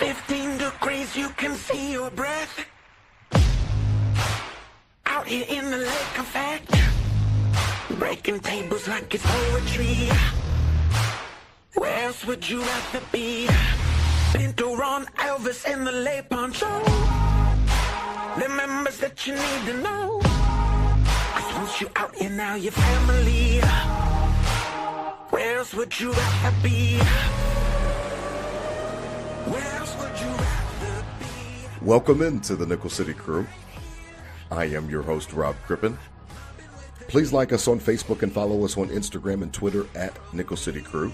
15 degrees, you can see your breath. Out here in the lake effect, breaking tables like it's poetry. Where else would you rather be? Pinto, Ron, Elvis, and the Lay Poncho. The members that you need to know. 'Cause once you out here, now your family. Where else would you rather be? Where else would you rather be? Welcome into the Nickel City Crew. I am your host, Rob Crippen. Please like us on Facebook and follow us on Instagram and Twitter at Nickel City Crew.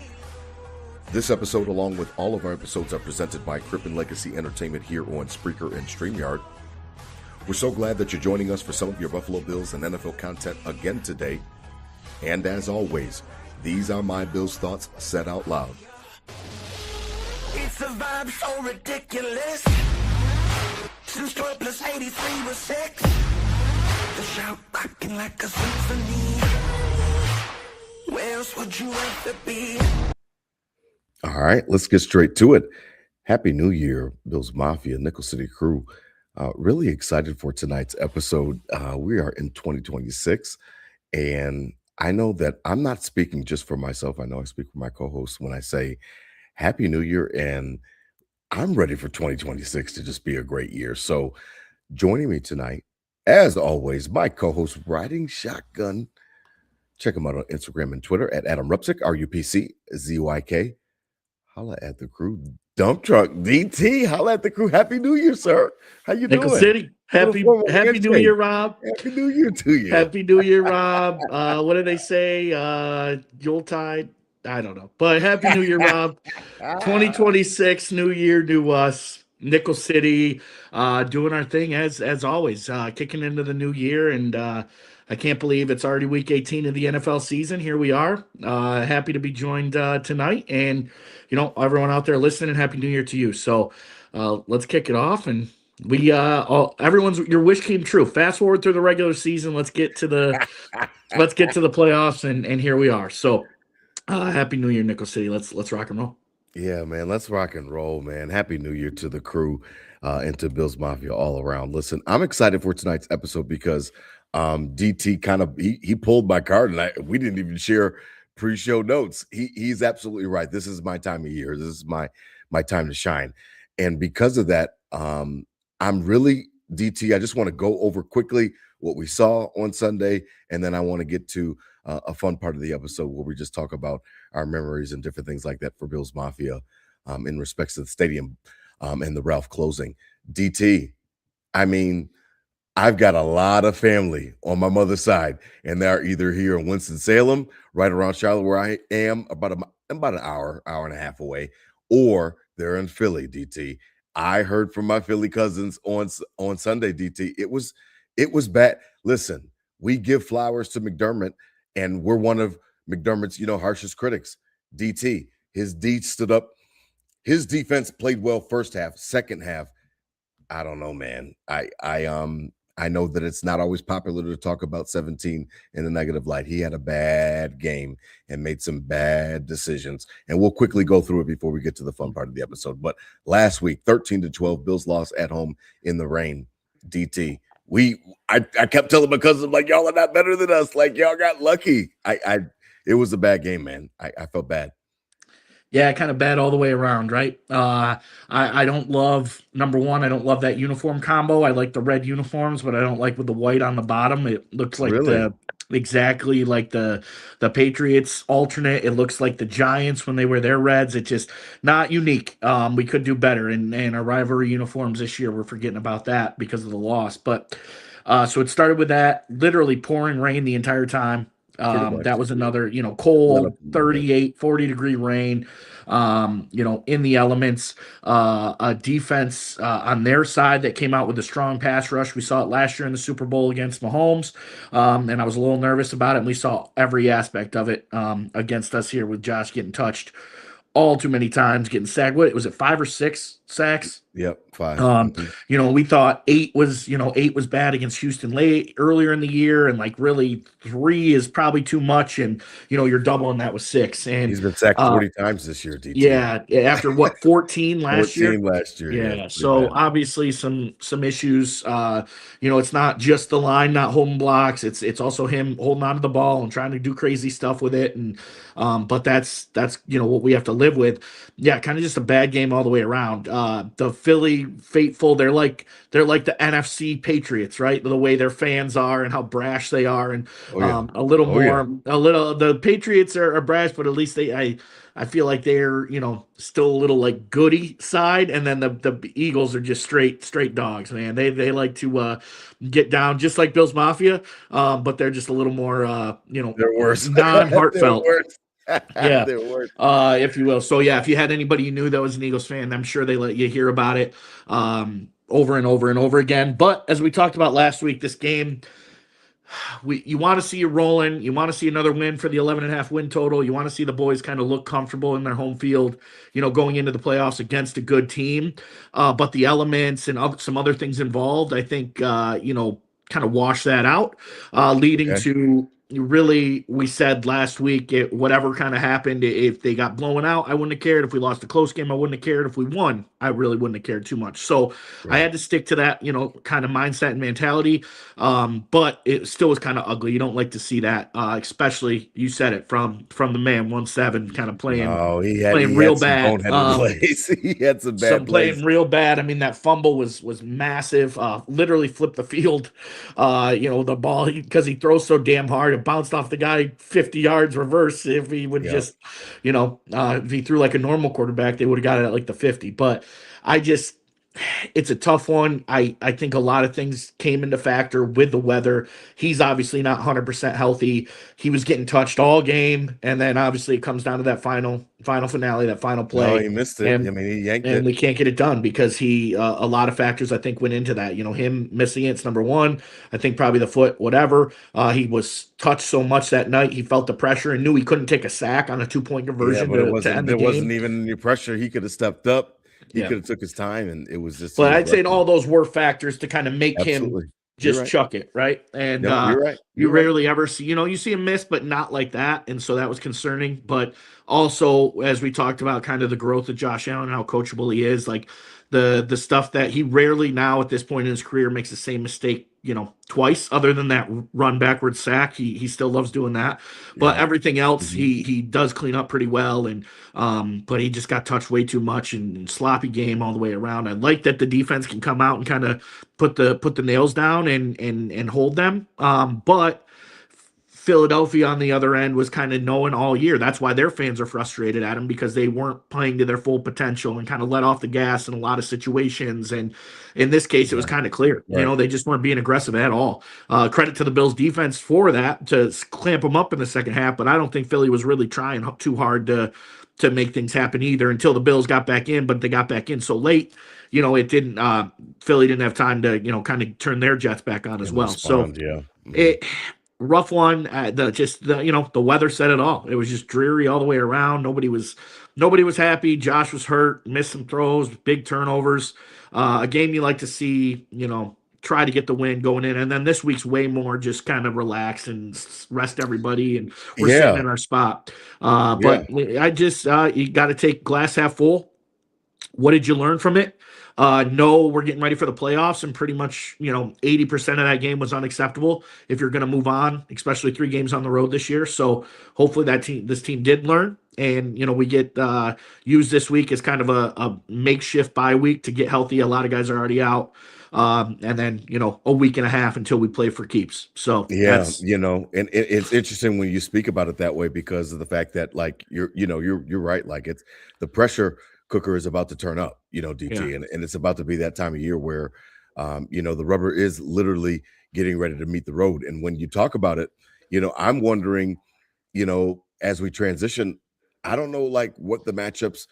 This episode, along with all of our episodes, are presented by Crippen Legacy Entertainment here on Spreaker and StreamYard. We're so glad that you're joining us for some of your Buffalo Bills and NFL content again today. And as always, these are my Bills thoughts said out loud. It's a vibe so ridiculous. Since 12 plus 83 was 6. The shout rocking like a symphony. Where else would you rather be? All right, let's get straight to it. Happy New Year, Bills Mafia, Nickel City Crew. Really excited for tonight's episode. We are in 2026, and I know that I'm not speaking just for myself. I know I speak for my co-host when I say Happy New Year, and I'm ready for 2026 to just be a great year. So joining me tonight, as always, my co-host Riding Shotgun. Check him out on Instagram and Twitter at Adam Rupsick, RUPCZYK. Holla at the crew. Dump Truck DT. Holla at the crew. Happy New Year, sir. How you Nickel doing? City. Happy New Year, Rob. Happy New Year to you. Happy New Year, Rob. What do they say? Yuletide? I don't know. But Happy New Year, Rob. 2026, new year, new us. Nickel City, doing our thing as always, kicking into the new year, and I can't believe it's already week 18 of the NFL season. Here we are. Happy to be joined tonight, and everyone out there listening, Happy New Year to you. So let's kick it off, and we your wish came true. Fast forward through the regular season. Let's get to the playoffs, and here we are. So Happy New Year, Nickel City. Let's rock and roll. Yeah, man. Let's rock and roll, man. Happy New Year to the crew and to Bills Mafia all around. Listen, I'm excited for tonight's episode because DT kind of he pulled my card, and we didn't even share pre-show notes. He's absolutely right. This is my time of year. This is my time to shine, and because of that, I'm really DT. I just want to go over quickly what we saw on Sunday, and then I want to get to a fun part of the episode where we just talk about our memories and different things like that for Bills Mafia in respects to the stadium and the Ralph closing. DT, I mean, I've got a lot of family on my mother's side, and they're either here in Winston-Salem, right around Charlotte, where I am, about an hour and a half away, or they're in Philly, DT. I heard from my Philly cousins on Sunday, DT. It was bad. Listen, we give flowers to McDermott, and we're one of McDermott's, harshest critics. DT, his D stood up. His defense played well first half. Second half, I don't know, man. I know that it's not always popular to talk about 17 in a negative light. He had a bad game and made some bad decisions, and we'll quickly go through it before we get to the fun part of the episode. But last week, 13-12, Bills lost at home in the rain. DT, I kept telling my cousins, like, y'all are not better than us. Like, y'all got lucky. It was a bad game, man. I felt bad. Yeah, kind of bad all the way around, right? I don't love, number one, I don't love that uniform combo. I like the red uniforms, but I don't like with the white on the bottom. It looks like exactly like the Patriots alternate. It looks like the Giants when they wear their reds. It's just not unique. We could do better. And our rivalry uniforms this year, we're forgetting about that because of the loss. But so it started with that, literally pouring rain the entire time. That was another, cold 38, 40 degree rain, in the elements, a defense on their side that came out with a strong pass rush. We saw it last year in the Super Bowl against Mahomes. And I was a little nervous about it. And we saw every aspect of it against us here with Josh getting touched all too many times, getting sacked. What was it, 5 or 6 sacks. Yep, 5. We thought eight was bad against Houston late earlier in the year, and like really 3 is probably too much, and you're doubling that with 6. And He's been sacked 40 times this year, DT. yeah, after what 14 last year. 14 last year. Yeah, so obviously some issues. It's not just the line not holding blocks. It's also him holding onto the ball and trying to do crazy stuff with it. And but that's what we have to live with. Yeah, kind of just a bad game all the way around. The Philly faithful, they're like the NFC Patriots, right? The way their fans are and how brash they are, and the Patriots are brash, but at least I feel like they're, still a little like goody side, and then the Eagles are just straight dogs, man. They like to get down just like Bills Mafia, but they're just a little more, they're worse, non-heartfelt. They're worse. Yeah, they're worse. If you will. So yeah, if you had anybody you knew that was an Eagles fan, I'm sure they let you hear about it over and over and over again. But as we talked about last week, this game, you want to see you rolling. You want to see another win for the 11.5 win total. You want to see the boys kind of look comfortable in their home field, going into the playoffs against a good team. But the elements and some other things involved, I think, kind of wash that out, leading to really, we said last week, whatever kind of happened, if they got blown out, I wouldn't have cared. If we lost a close game, I wouldn't have cared. If we won, I really wouldn't have cared too much. So I had to stick to that, kind of mindset and mentality. But it still was kind of ugly. You don't like to see that, especially, you said it, from the man 1-7 kind of playing. Oh, he playing real bad. He had some bad plays. Playing real bad. I mean, that fumble was massive. Literally flipped the field. The ball, because he throws so damn hard. It bounced off the guy 50 yards reverse. If he would just, if he threw like a normal quarterback, they would have got it at like the 50. But it's a tough one. I think a lot of things came into factor with the weather. He's obviously not 100% healthy. He was getting touched all game, and then obviously it comes down to that final finale, that final play. No, he missed it. He yanked it. And we can't get it done because a lot of factors I think went into that. Him missing it's number one. I think probably the foot, whatever. He was touched so much that night. He felt the pressure and knew he couldn't take a sack on a 2-point conversion to end the game. It wasn't even any pressure. He could have stepped up. He could have took his time, and it was just. But I'd say all those were factors to kind of make him just chuck it, right? And you're right. You rarely ever see, you see him miss, but not like that, and so that was concerning. But also, as we talked about, kind of the growth of Josh Allen, how coachable he is, like the stuff that he rarely now at this point in his career makes the same mistake, twice, other than that run backward sack. He still loves doing that, but everything else he does clean up pretty well. And but he just got touched way too much and sloppy game all the way around. I like that the defense can come out and kind of put the nails down and hold them. But Philadelphia on the other end was kind of knowing all year. That's why their fans are frustrated at him, because they weren't playing to their full potential and kind of let off the gas in a lot of situations. And in this case, it was kind of clear. Right. They just weren't being aggressive at all. Credit to the Bills defense for that, to clamp them up in the second half. But I don't think Philly was really trying too hard to make things happen either, until the Bills got back in. But they got back in so late, it didn't. Philly didn't have time to kind of turn their jets back on as well. Respond, so rough one. The weather said it all. It was just dreary all the way around. Nobody was happy. Josh was hurt, missed some throws, big turnovers. A game you like to see, try to get the win going in. And then this week's way more just kind of relax and rest everybody, and we're sitting in our spot. But I just you got to take glass half full. What did you learn from it? No, we're getting ready for the playoffs, and pretty much, 80% of that game was unacceptable if you're going to move on, especially 3 games on the road this year. So hopefully this team did learn, and, we get used this week as kind of a makeshift bye week to get healthy. A lot of guys are already out. And then, a week and a half until we play for keeps. So and it's interesting when you speak about it that way, because of the fact that, like, you're right. Like, it's the pressure cooker is about to turn up, DT, and it's about to be that time of year where, the rubber is literally getting ready to meet the road. And when you talk about it, I'm wondering, as we transition, I don't know, like, what the matchups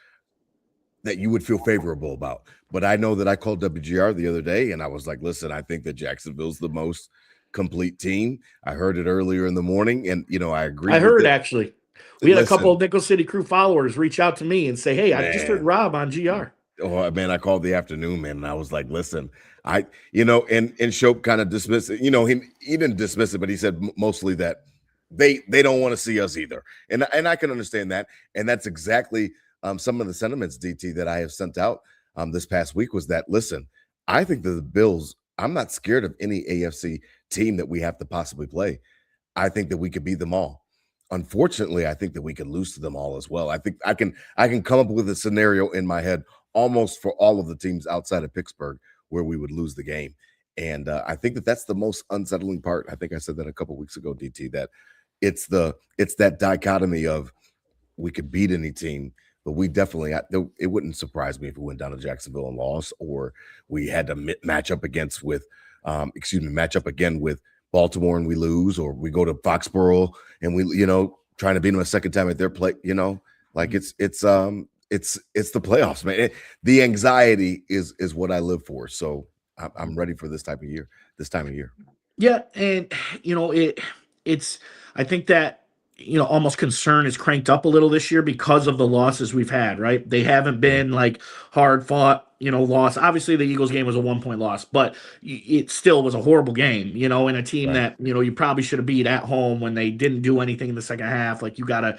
that you would feel favorable about, but I know that I called WGR the other day, and I was like, listen, I think that Jacksonville's the most complete team. I heard it earlier in the morning, and, I agree. I heard, actually. We had a couple of Nickel City Crew followers reach out to me and say, hey, I just heard Rob on GR. Oh man, I called the afternoon, man, and I was like, listen, and Shope kind of dismissed it. He didn't dismiss it, but he said mostly that they don't want to see us either. And I can understand that. And that's exactly some of the sentiments, DT, that I have sent out this past week was that listen, I think that the Bills, I'm not scared of any AFC team that we have to possibly play. I think that we could beat them all. Unfortunately, I think that we can lose to them all as well. I think I can come up with a scenario in my head almost for all of the teams outside of Pittsburgh where we would lose the game. And I think that that's the most unsettling part. I think I said that a couple weeks ago, DT, that it's that dichotomy of we could beat any team, but we definitely it wouldn't surprise me if we went down to Jacksonville and lost, or we had to match up again with Baltimore and we lose, or we go to Foxborough and we trying to beat them a second time at their play. Like it's the playoffs, man. The anxiety is what I live for. So I'm ready for this time of year. Yeah, and it's I think that almost concern is cranked up a little this year because of the losses we've had, right? They haven't been like hard fought, loss. Obviously the Eagles game was a 1-point loss, but it still was a horrible game, in a team that, you probably should have beat at home when they didn't do anything in the second half. Like you gotta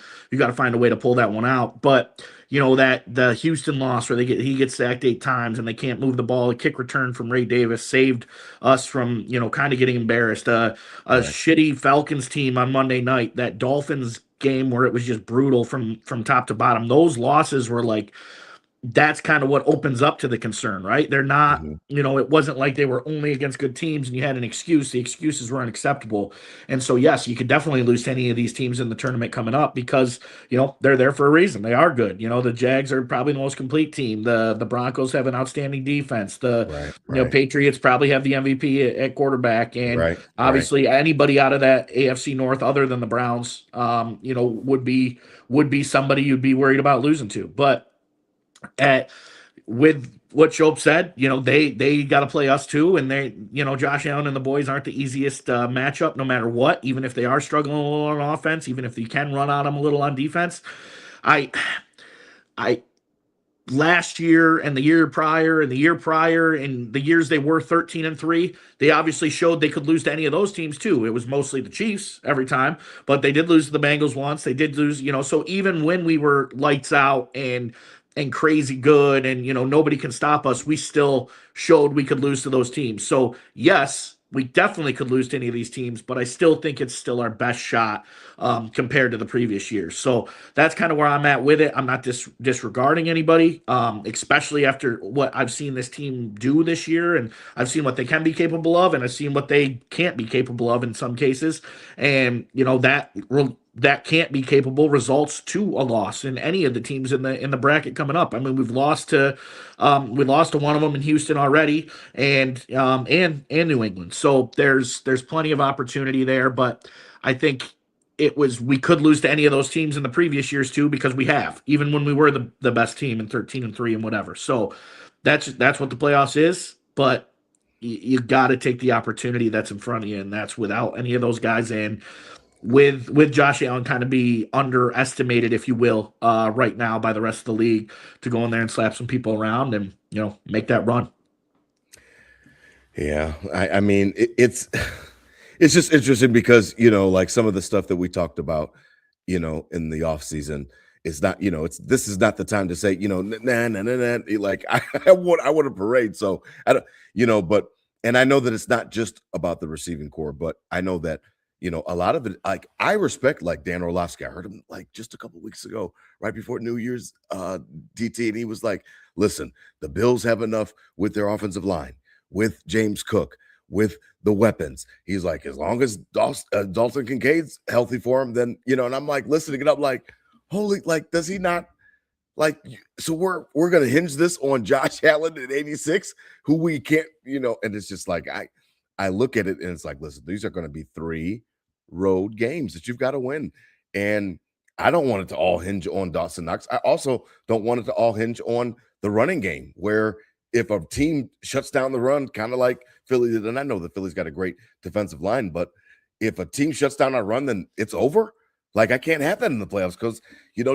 find a way to pull that one out. But that the Houston loss where he gets sacked 8 times and they can't move the ball. A kick return from Ray Davis saved us from, kind of getting embarrassed. A shitty Falcons team on Monday night, that Dolphins game where it was just brutal from top to bottom. Those losses were like, that's kind of what opens up to the concern, right? They're not, it wasn't like they were only against good teams and you had an excuse. The excuses were unacceptable. And so, yes, you could definitely lose to any of these teams in the tournament coming up because, they're there for a reason. They are good. The Jags are probably the most complete team. The Broncos have an outstanding defense. Patriots probably have the MVP at quarterback. And obviously anybody out of that AFC North other than the Browns, would be somebody you'd be worried about losing to. But with what Shope said, they got to play us too, and they, Josh Allen and the boys aren't the easiest matchup, no matter what. Even if they are struggling a little on offense, even if you can run on them a little on defense, I last year and the year prior and the years they were 13-3, they obviously showed they could lose to any of those teams too. It was mostly the Chiefs every time, but they did lose to the Bengals once. They did lose, so even when we were lights out and crazy good and nobody can stop us, we still showed we could lose to those teams. So yes, we definitely could lose to any of these teams, but I still think it's still our best shot compared to the previous years. So that's kind of where I'm at with it. I'm not disregarding anybody, especially after what I've seen this team do this year, and I've seen what they can be capable of, and I've seen what they can't be capable of in some cases. And that can't be capable results to a loss in any of the teams in the bracket coming up. I mean, we've lost to one of them in Houston already, and New England. So there's plenty of opportunity there, but I think we could lose to any of those teams in the previous years too, because we have, even when we were the best team in 13-3 and whatever. So that's what the playoffs is, but you got to take the opportunity that's in front of you, and that's without any of those guys in. With Josh Allen kind of be underestimated, if you will, right now by the rest of the league, to go in there and slap some people around and make that run. Yeah, I mean it's just interesting because like some of the stuff that we talked about, in the off season, it's not this is not the time to say nah. Like I want a parade, so I don't but and I know that it's not just about the receiving core, but I know that. A lot of it, like I respect like Dan Orlovsky. I heard him like just a couple weeks ago, right before New Year's, DT, and he was like, listen, the Bills have enough with their offensive line, with James Cook, with the weapons. He's like, as long as Dalton Kincaid's healthy for him, then, and I'm like listening it up like, holy, like, does he not like, so we're going to hinge this on Josh Allen at 86, who we can't, and it's just like, I look at it and it's like, listen, these are going to be 3 road games that you've got to win. And I don't want it to all hinge on Dawson Knox. I also don't want it to all hinge on the running game, where if a team shuts down the run, kind of like Philly did, and I know that Philly's got a great defensive line, but if a team shuts down our run, then it's over. Like, I can't have that in the playoffs because,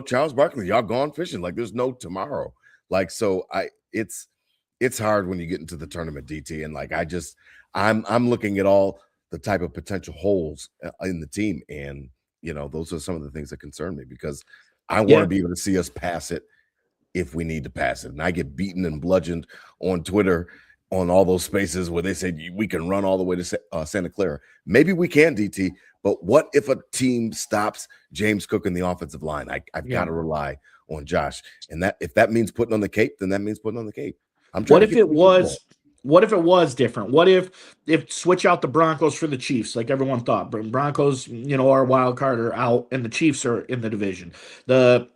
Charles Barkley, y'all gone fishing. Like, there's no tomorrow. Like, so it's hard when you get into the tournament, DT, and like I'm looking at all the type of potential holes in the team, and those are some of the things that concern me because I want to be able to see us pass it if we need to pass it. And I get beaten and bludgeoned on Twitter on all those spaces where they said we can run all the way to Santa Clara. Maybe we can, DT, but what if a team stops James Cook in the offensive line? I've got to rely on Josh. And that if that means putting on the cape, then that means putting on the cape. What if it was different? What if switch out the Broncos for the Chiefs, like everyone thought? Broncos, are wild card are out, and the Chiefs are in the division. The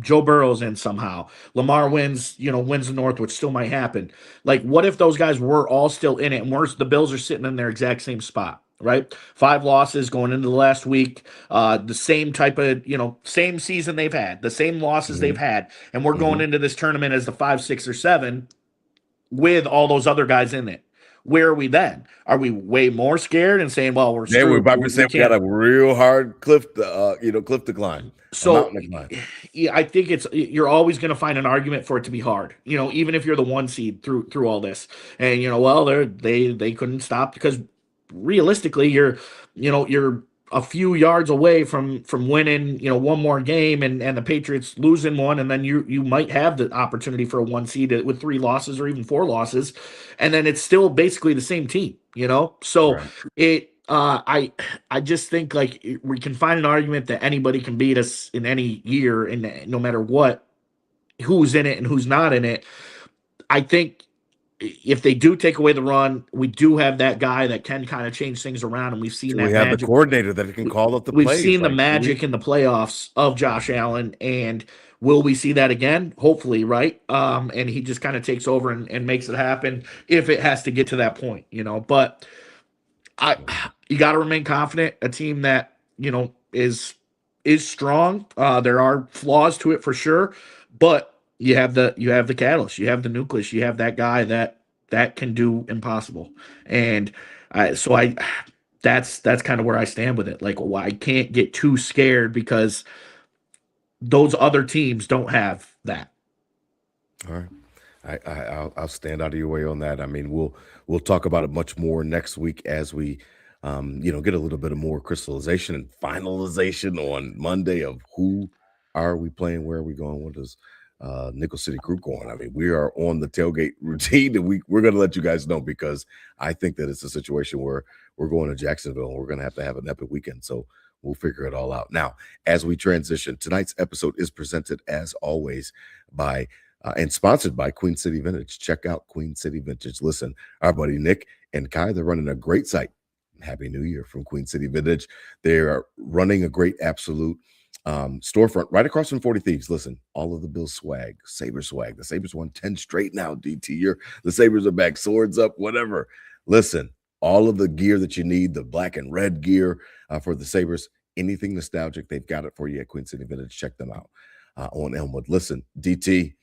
Joe Burrow's in somehow. Lamar wins the North, which still might happen. Like, what if those guys were all still in it, and the Bills are sitting in their exact same spot? Right, 5 losses going into the last week, the same type of same season they've had, the same losses they've had, and we're going into this tournament as the 5, 6, or 7 with all those other guys in it. Where are we then? Are we way more scared and saying, "Well, we're screwed"? We're about to say we got a real hard cliff to climb. So I think you're always going to find an argument for it to be hard. Even if you're the 1 seed through all this, and they couldn't stop because realistically you're a few yards away from winning, one more game and the Patriots losing one, and then you might have the opportunity for a 1 seed with 3 losses or even 4 losses, and then it's still basically the same team, So I just think like we can find an argument that anybody can beat us in any year, and no matter what, who's in it and who's not in it. I think if they do take away the run, we do have that guy that can kind of change things around, and we've seen that. We have the coordinator that can call up the plays. We've seen the magic in the playoffs of Josh Allen, and will we see that again? Hopefully, right? And he just kind of takes over and makes it happen if it has to get to that point, But you got to remain confident. A team that is strong. There are flaws to it for sure, but you have the catalyst, you have the nucleus, you have that guy that can do impossible. And that's kind of where I stand with it. Like, I can't get too scared because those other teams don't have that. All right. I'll stand out of your way on that. I mean, we'll talk about it much more next week as we get a little bit of more crystallization and finalization on Monday of who are we playing, where are we going, what does Nickel City Crew going. I mean, we are on the tailgate routine, and we're going to let you guys know because I think that it's a situation where we're going to Jacksonville and we're going to have an epic weekend. So we'll figure it all out. Now, as we transition, tonight's episode is presented as always by and sponsored by Queen City Vintage. Check out Queen City Vintage. Listen, our buddy Nick and Kai, they're running a great site. Happy New Year from Queen City Vintage. They are running a great absolute storefront right across from 40 Thieves. Listen, all of the Bills swag, Sabres swag. The Sabres won 10 straight now, DT. The Sabres are back, swords up, whatever. Listen, all of the gear that you need, the black and red gear for the Sabres, anything nostalgic, they've got it for you at Queen City Vintage. Check them out on Elmwood. Listen, DT,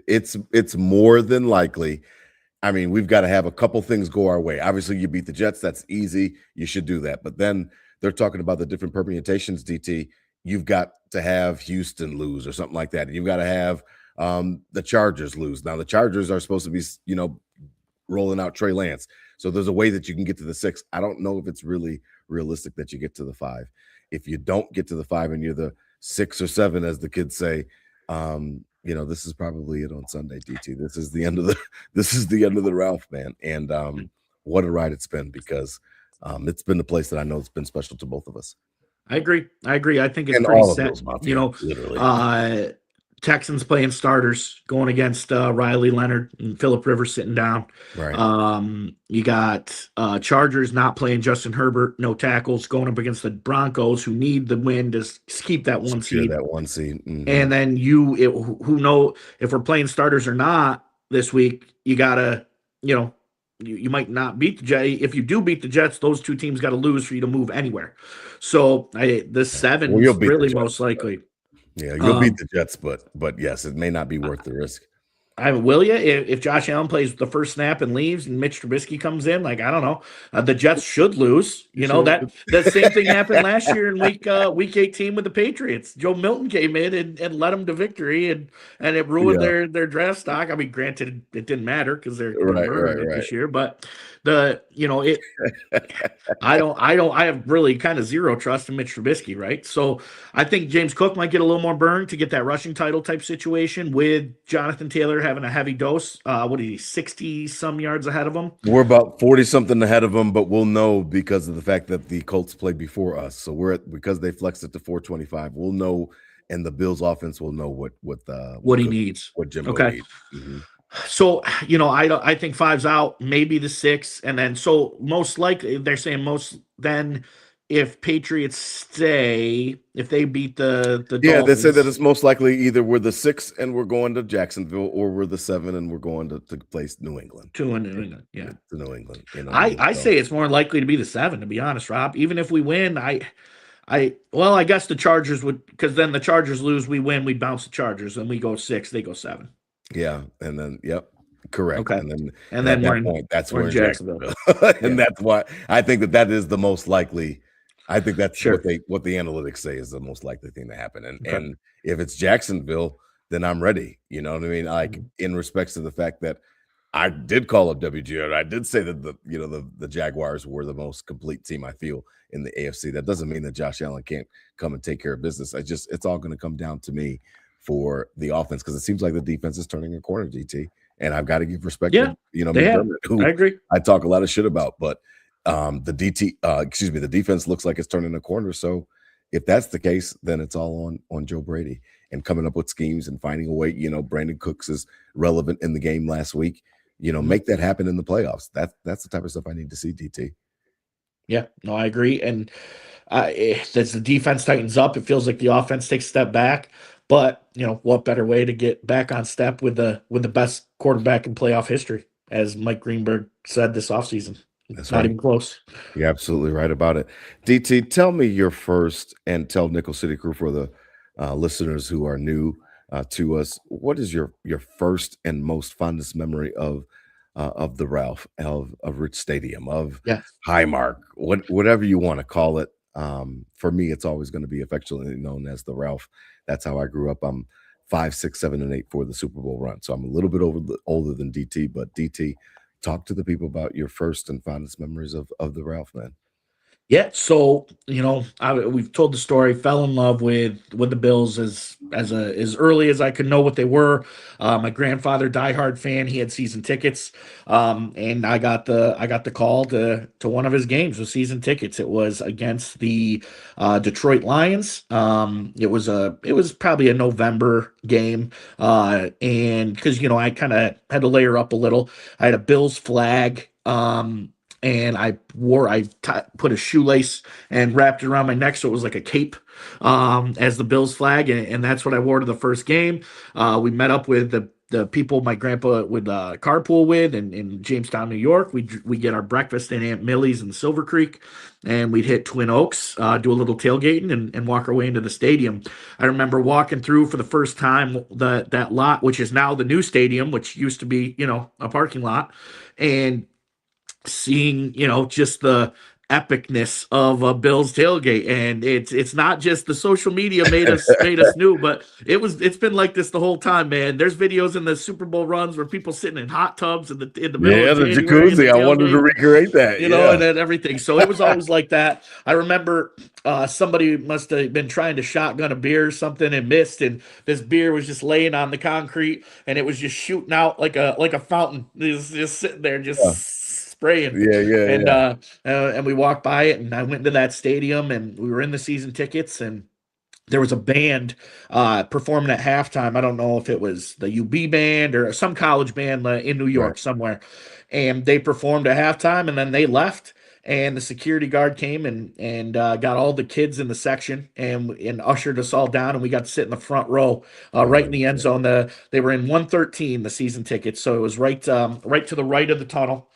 it's more than likely. I mean, we've got to have a couple things go our way. Obviously, you beat the Jets. That's easy. You should do that. But then they're talking about the different permutations, DT. You've got to have Houston lose or something like that. You've got to have the Chargers lose. Now, the Chargers are supposed to be, rolling out Trey Lance. So there's a way that you can get to the 6. I don't know if it's really realistic that you get to the 5. If you don't get to the 5 and you're the 6 or 7, as the kids say, this is probably it on Sunday, DT. This is the end of the Ralph, man. And what a ride it's been, because it's been the place that I know it's been special to both of us. I agree. I think it's pretty set. Literally. Texans playing starters, going against Riley Leonard and Phillip Rivers sitting down. Right. You got Chargers not playing Justin Herbert, no tackles, going up against the Broncos, who need the win to keep that 1 seed. Mm-hmm. And then who know if we're playing starters or not this week, you gotta, you might not beat the Jets. If you do beat the Jets, those 2 teams got to lose for you to move anywhere. So the 7 is really most likely. Yeah, you'll beat the Jets, but yes, it may not be worth the risk. will you? If Josh Allen plays the first snap and leaves, and Mitch Trubisky comes in, like I don't know, the Jets should lose. You You know should. that same thing happened last year in week 18 with the Patriots. Joe Milton came in and led them to victory, and it ruined Yeah. their draft stock. I mean, granted, it didn't matter because they're Right, murdering it right, this year, but it. I have really kind of zero trust in Mitch Trubisky, right? So I think James Cook might get a little more burn to get that rushing title type situation with Jonathan Taylor having a heavy dose. What is he, 60 some yards ahead of him? We're about 40 something ahead of them, but we'll know because of the fact that the Colts played before us. So because they flexed it to 425, we'll know, and the Bills offense will know What he needs. what Jimbo Okay. needs. Mm-hmm. So, I think 5's out, maybe the 6. And then, so most likely, they're saying then if Patriots stay, if they beat the Yeah, they Dolphins. say that it's most likely either we're the 6 and we're going to Jacksonville, or we're the 7 and we're going to place New England. To New England, yeah. To New England. I say it's more likely to be the 7, to be honest, Rob. Even if we win, I guess the Chargers would, because then the Chargers lose, we win, we bounce the Chargers, and we go 6, they go 7. Yeah, and then correct. Okay. And then at we're that point, that's we're where in Jacksonville. and that's why I think that is the most likely. I think that's Sure. what the analytics say is the most likely thing to happen. And Okay. and if it's Jacksonville, then I'm ready. You know what I mean? Like in respects to the fact that I did call up WGR. I did say that the Jaguars were the most complete team I feel in the AFC. That doesn't mean that Josh Allen can't come and take care of business. It's all going to come down to me for the offense, because it seems like the defense is turning a corner, GT. And I've got to give respect to McDermott, who I agree. I talk a lot of shit about, but the defense looks like it's turning a corner. So if that's the case, then it's all on Joe Brady and coming up with schemes and finding a way. Brandon Cooks is relevant in the game last week. Make that happen in the playoffs. That's the type of stuff I need to see, DT. Yeah, no, I agree. And as the defense tightens up, it feels like the offense takes a step back. But what better way to get back on step with the best quarterback in playoff history, as Mike Greenberg said this offseason. That's not even close. You're absolutely right about it. DT, tell me your first, and tell Nickel City Crew, for the listeners who are new to us, what is your first and most fondest memory of the Ralph, of Rich Stadium, of Highmark, whatever you want to call it? For me, it's always going to be affectionately known as the Ralph. That's how I grew up. I'm 5, 6, 7, and 8 for the Super Bowl run. So I'm a little bit older than DT, but DT, talk to the people about your first and fondest memories of the Ralph, man. Yeah, so we've told the story. Fell in love with the Bills as early as I could know what they were. My grandfather, diehard fan, he had season tickets, and I got the call to one of his games with season tickets. It was against the Detroit Lions. It was probably a November game, and because I kind of had to layer up a little. I had a Bills flag. And I put a shoelace and wrapped it around my neck so it was like a cape as the Bills flag, and that's what I wore to the first game. We met up with the people my grandpa would carpool with in Jamestown, New York. We get our breakfast in Aunt Millie's in Silver Creek, and we'd hit Twin Oaks, do a little tailgating, and walk our way into the stadium. I remember walking through for the first time that lot, which is now the new stadium, which used to be a parking lot, and seeing just the epicness of a Bills tailgate. And it's not just the social media made us new, but it's been like this the whole time, man. There's videos in the Super Bowl runs where people sitting in hot tubs in the middle of the January, jacuzzi. I wanted to recreate that, and then everything. So it was always like that. I remember somebody must have been trying to shotgun a beer or something and missed, and this beer was just laying on the concrete, and it was just shooting out like a fountain. It was just sitting there, spraying. And we walked by it, and I went into that stadium, and we were in the season tickets, and there was a band performing at halftime. I don't know if it was the UB band or some college band in New York somewhere, and they performed at halftime, and then they left. And the security guard came and got all the kids in the section and ushered us all down, and we got to sit in the front row, right in the end zone. They were in 113, the season tickets, so it was right to the right of the tunnel,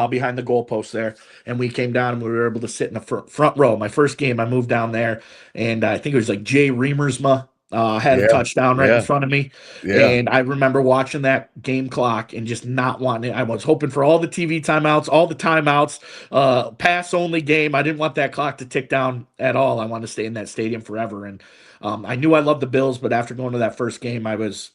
behind the goalpost there. And we came down and we were able to sit in the front row. My first game, I moved down there, and I think it was like Jay Reamersma had a touchdown right in front of me. Yeah. And I remember watching that game clock and just not wanting it. I was hoping for all the TV timeouts, all the timeouts, pass only game. I didn't want that clock to tick down at all. I wanted to stay in that stadium forever. And I knew I loved the Bills, but after going to that first game, I was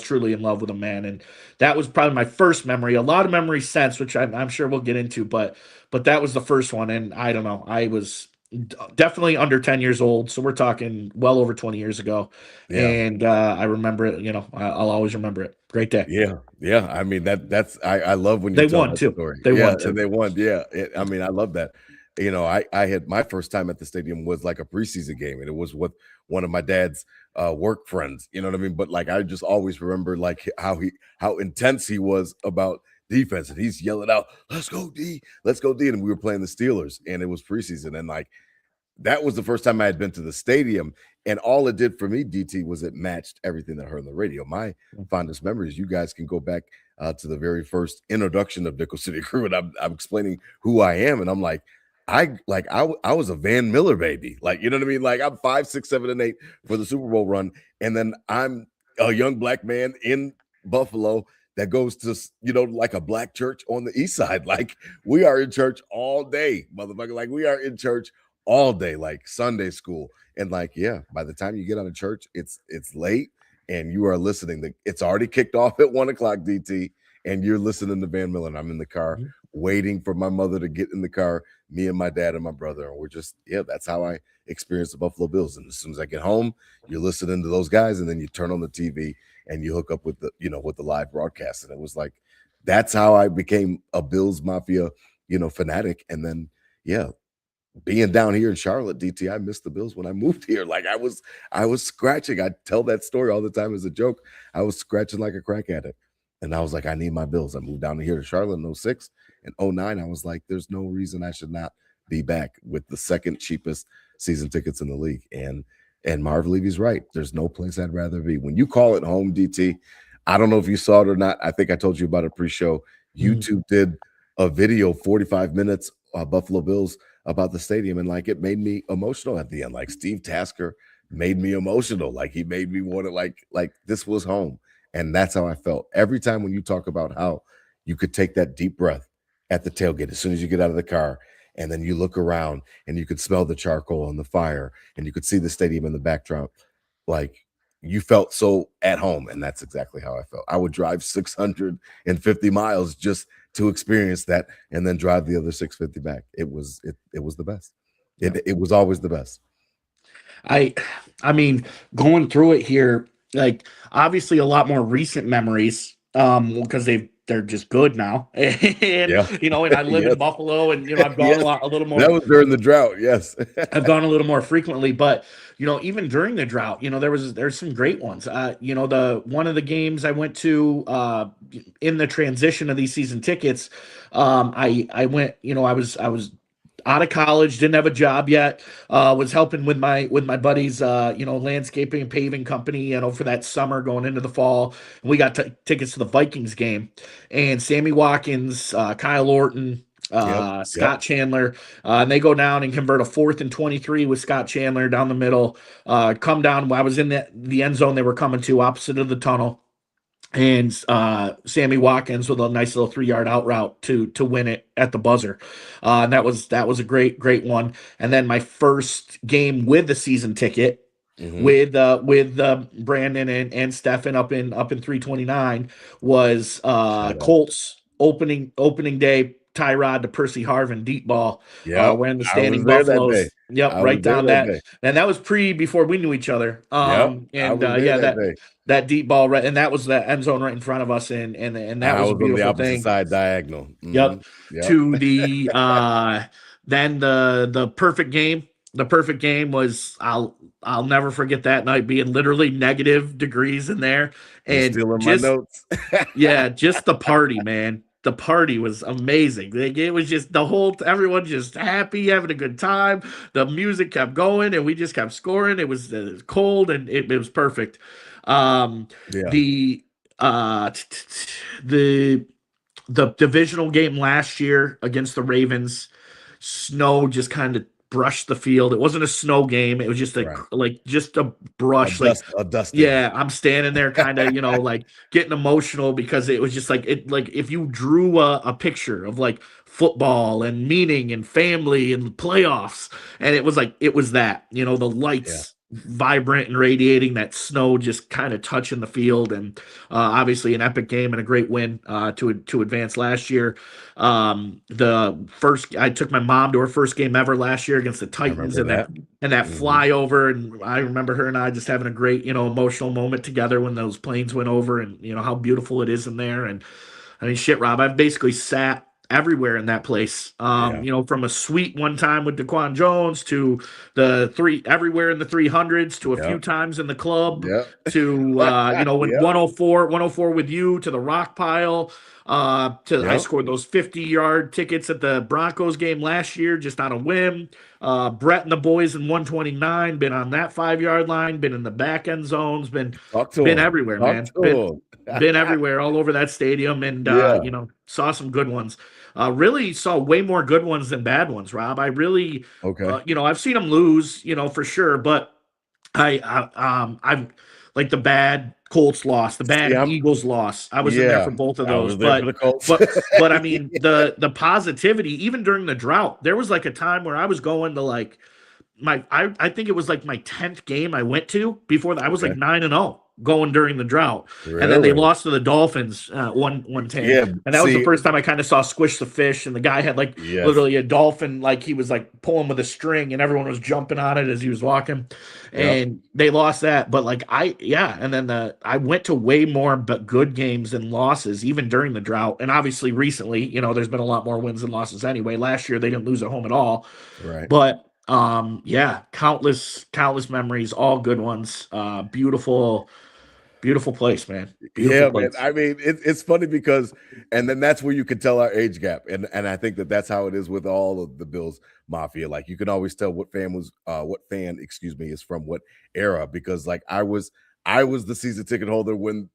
truly in love with them, man. And that was probably my first memory. A lot of memories since, which I'm sure we'll get into, but that was the first one. And I don't know, I was definitely under 10 years old. So we're talking well over 20 years ago. Yeah. And I remember it, I'll always remember it. Great day. Yeah. Yeah. I mean, I love when you They tell won that too. story. They Yeah. won too. And they won. Yeah. I mean, I love that. I had my first time at the stadium was like a preseason game, and it was with one of my dad's work friends. You know what I mean? But like, I just always remember like how intense he was about defense, and he's yelling out, "Let's go D, let's go D!" And we were playing the Steelers, and it was preseason, and like that was the first time I had been to the stadium, and all it did for me, DT, was it matched everything that I heard on the radio. My fondest memories, you guys can go back to the very first introduction of Nickel City Crew, and I'm explaining who I am, and I'm like, I was a Van Miller baby, like, you know what I mean? Like, I'm 5, 6, 7, and 8 for the Super Bowl run, and then I'm a young black man in Buffalo that goes to, like a black church on the east side. Like, we are in church all day, motherfucker. Like, we are in church all day, like Sunday school. And like, yeah, by the time you get out of church, it's late, and you are listening. It's already kicked off at 1 o'clock, DT, and you're listening to Van Miller. And I'm in the car waiting for my mother to get in the car, me and my dad and my brother. And we're just, that's how I experience the Buffalo Bills. And as soon as I get home, you're listening to those guys, and then you turn on the TV and you hook up with with the live broadcast. And it was like, that's how I became a Bills Mafia, fanatic. And then, being down here in Charlotte, DT, I missed the Bills when I moved here. Like, I was scratching. I tell that story all the time as a joke. I was scratching like a crack addict. And I was like, I need my Bills. I moved down here to Charlotte in 06 and 09. I was like, there's no reason I should not be back with the second cheapest season tickets in the league. And Marv Levy's right. There's no place I'd rather be. When you call it home, DT, I don't know if you saw it or not. I think I told you about it pre-show. YouTube did a video, 45 minutes, Buffalo Bills, about the stadium, and like, it made me emotional at the end. Like, Steve Tasker made me emotional. Like, he made me want to like this was home. And that's how I felt every time when you talk about how you could take that deep breath at the tailgate as soon as you get out of the car, and then you look around and you could smell the charcoal on the fire, and you could see the stadium in the backdrop. Like, you felt so at home, and that's exactly how I felt. I would drive 650 miles just to experience that, and then drive the other 650 back. It was the best. It was always the best. I mean, going through it here, like, obviously a lot more recent memories, because they're just good now. And and I live in Buffalo, and I've gone a little more. That was during the drought. Yes. I've gone a little more frequently, but even during the drought, there's some great ones. The one of the games I went to in the transition of these season tickets, I went, I was out of college, didn't have a job yet, was helping with my buddy's landscaping and paving company, for that summer going into the fall. And we got tickets to the Vikings game, and Sammy Watkins, Kyle Orton, Scott Chandler, and they go down and convert a 4th and 23 with Scott Chandler down the middle, come down. I was in the end zone they were coming to, opposite of the tunnel, and Sammy Watkins with a nice little 3-yard out route to win it at the buzzer. And that was a great one. And then my first game with the season ticket, with Brandon and Stefan up in 329, was Colts opening day, Tyrod to Percy Harvin deep ball. We're in the standing Buffaloes. Right down that. And that was before we knew each other. That deep ball, right, and that was the end zone right in front of us, and that was a beautiful on the opposite thing. Side diagonal. Yep. To the then the perfect game. The perfect game was, I'll never forget that night being literally negative degrees in there, and stealing my notes. Just the party, man. The party was amazing. It was just everyone just happy, having a good time. The music kept going, and we just kept scoring. It was cold, and it was perfect. The divisional game last year against the Ravens, snow just kind of brushed the field. It wasn't a snow game. It was just just a brush, a dusting. Yeah, I'm standing there kind of, like getting emotional because it was just like if you drew a picture of like football and meaning and family and playoffs, and it was that, the lights vibrant and radiating, that snow just kind of touching the field, and obviously an epic game and a great win to advance last year. I took my mom to her first game ever last year against the Titans, and that flyover, and I remember her and I just having a great, emotional moment together when those planes went over, and how beautiful it is in there. And I mean, shit, Rob, I've basically sat everywhere in that place. From a suite one time with DaQuan Jones to everywhere in the 300s to a few times in the club to when 104 with you to the rock pile. I scored those 50-yard tickets at the Broncos game last year just on a whim. Brett and the boys in 129, been on that 5-yard line, been in the back end zones, been everywhere, man. Been everywhere, all over that stadium, and saw some good ones. Really saw way more good ones than bad ones, Rob. I really, I've seen them lose, for sure, but I'm like the bad Colts loss, the bad Eagles loss. I was in there for both of those, but I mean the positivity, even during the drought, there was like a time where I was going to like I think it was like my 10th game I went to before that. I was like 9-0 going during the drought, and then they lost to the Dolphins 1-10, and that was the first time I kind of saw Squish the Fish, and the guy had like literally a dolphin, like he was like pulling with a string, and everyone was jumping on it as he was walking, and they lost that. But like and then I went to way more but good games than losses, even during the drought, and obviously recently, there's been a lot more wins than losses anyway. Last year they didn't lose at home at all, but countless memories, all good ones. Beautiful place, man. Beautiful place. Man. I mean, it's funny because, and then that's where you can tell our age gap, and I think that's how it is with all of the Bills Mafia. Like you can always tell what fan is from what era, because like I was the season ticket holder when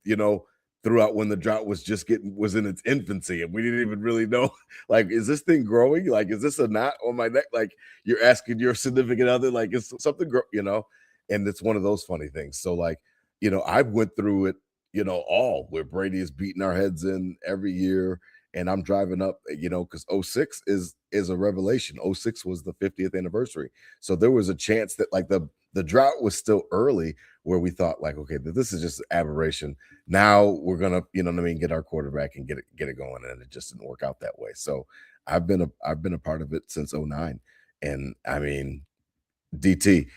throughout when the drought was in its infancy, and we didn't even really know, like, is this thing growing? Like, is this a knot on my neck? Like you're asking your significant other, like, is something and it's one of those funny things. So like, I went through it, all where Brady is beating our heads in every year, and I'm driving up, because 06 is a revelation. 06 was the 50th anniversary. So there was a chance that like the drought was still early where we thought like, okay, this is just an aberration. Now we're gonna, get our quarterback and get it going, and it just didn't work out that way. So I've been a part of it since 09, and I mean, DT.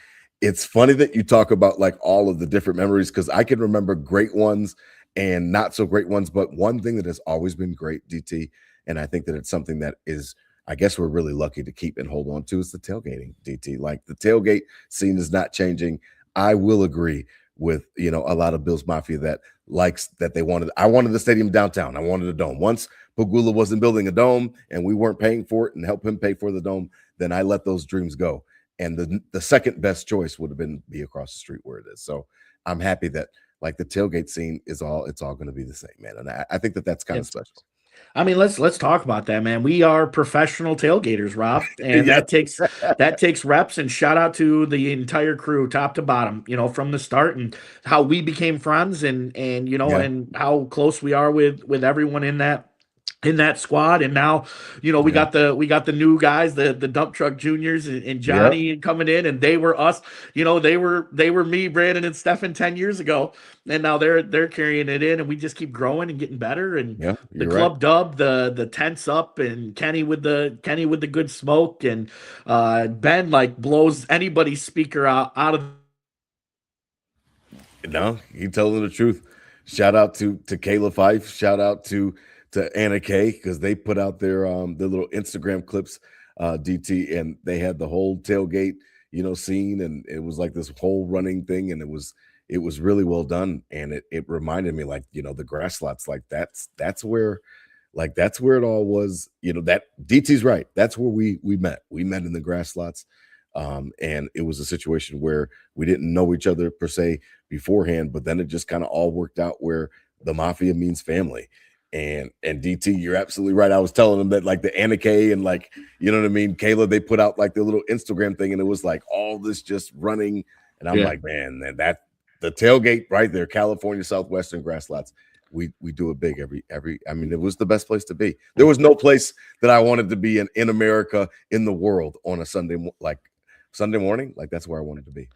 It's funny that you talk about like all of the different memories, because I can remember great ones and not so great ones. But one thing that has always been great, DT, and I think that it's something that is, I guess we're really lucky to keep and hold on to, is the tailgating, DT. Like the tailgate scene is not changing. I will agree with, a lot of Bills Mafia that likes that I wanted the stadium downtown. I wanted a dome. Once Pagula wasn't building a dome and we weren't paying for it and help him pay for the dome, then I let those dreams go. And the second best choice would have been be across the street where it is. So I'm happy that like the tailgate scene it's all going to be the same, man. And I think that's kind of special. I mean, let's talk about that, man. We are professional tailgaters, Rob, and that takes reps. And shout out to the entire crew, top to bottom, from the start, and how we became friends, and and how close we are with everyone in that squad. And now, we got the new guys, the dump truck juniors and Johnny coming in, and they were us, they were me, Brandon, and Stefan 10 years ago. And now they're carrying it in, and we just keep growing and getting better. And the club dub, the tents up, and Kenny with the good smoke, and Ben like blows anybody's speaker out of. No, he telling the truth. Shout out to Kayla Fife. Shout out to Anna Kay, because they put out their little Instagram clips, DT, and they had the whole tailgate, scene, and it was like this whole running thing, and it was really well done, and it reminded me like, the grass lots, like that's where it all was, that DT's right. That's where we met. We met in the grass lots. And it was a situation where we didn't know each other per se beforehand, but then it just kind of all worked out where the Mafia means family. And DT, you're absolutely right. I was telling them that like the Anna K and like, you know what I mean, Kayla, they put out like the little Instagram thing, and it was like all this just running. And I'm like, man, that the tailgate right there, California Southwestern grass lots. We do it big every. I mean, it was the best place to be. There was no place that I wanted to be in America, in the world, on a Sunday morning. Like that's where I wanted to be,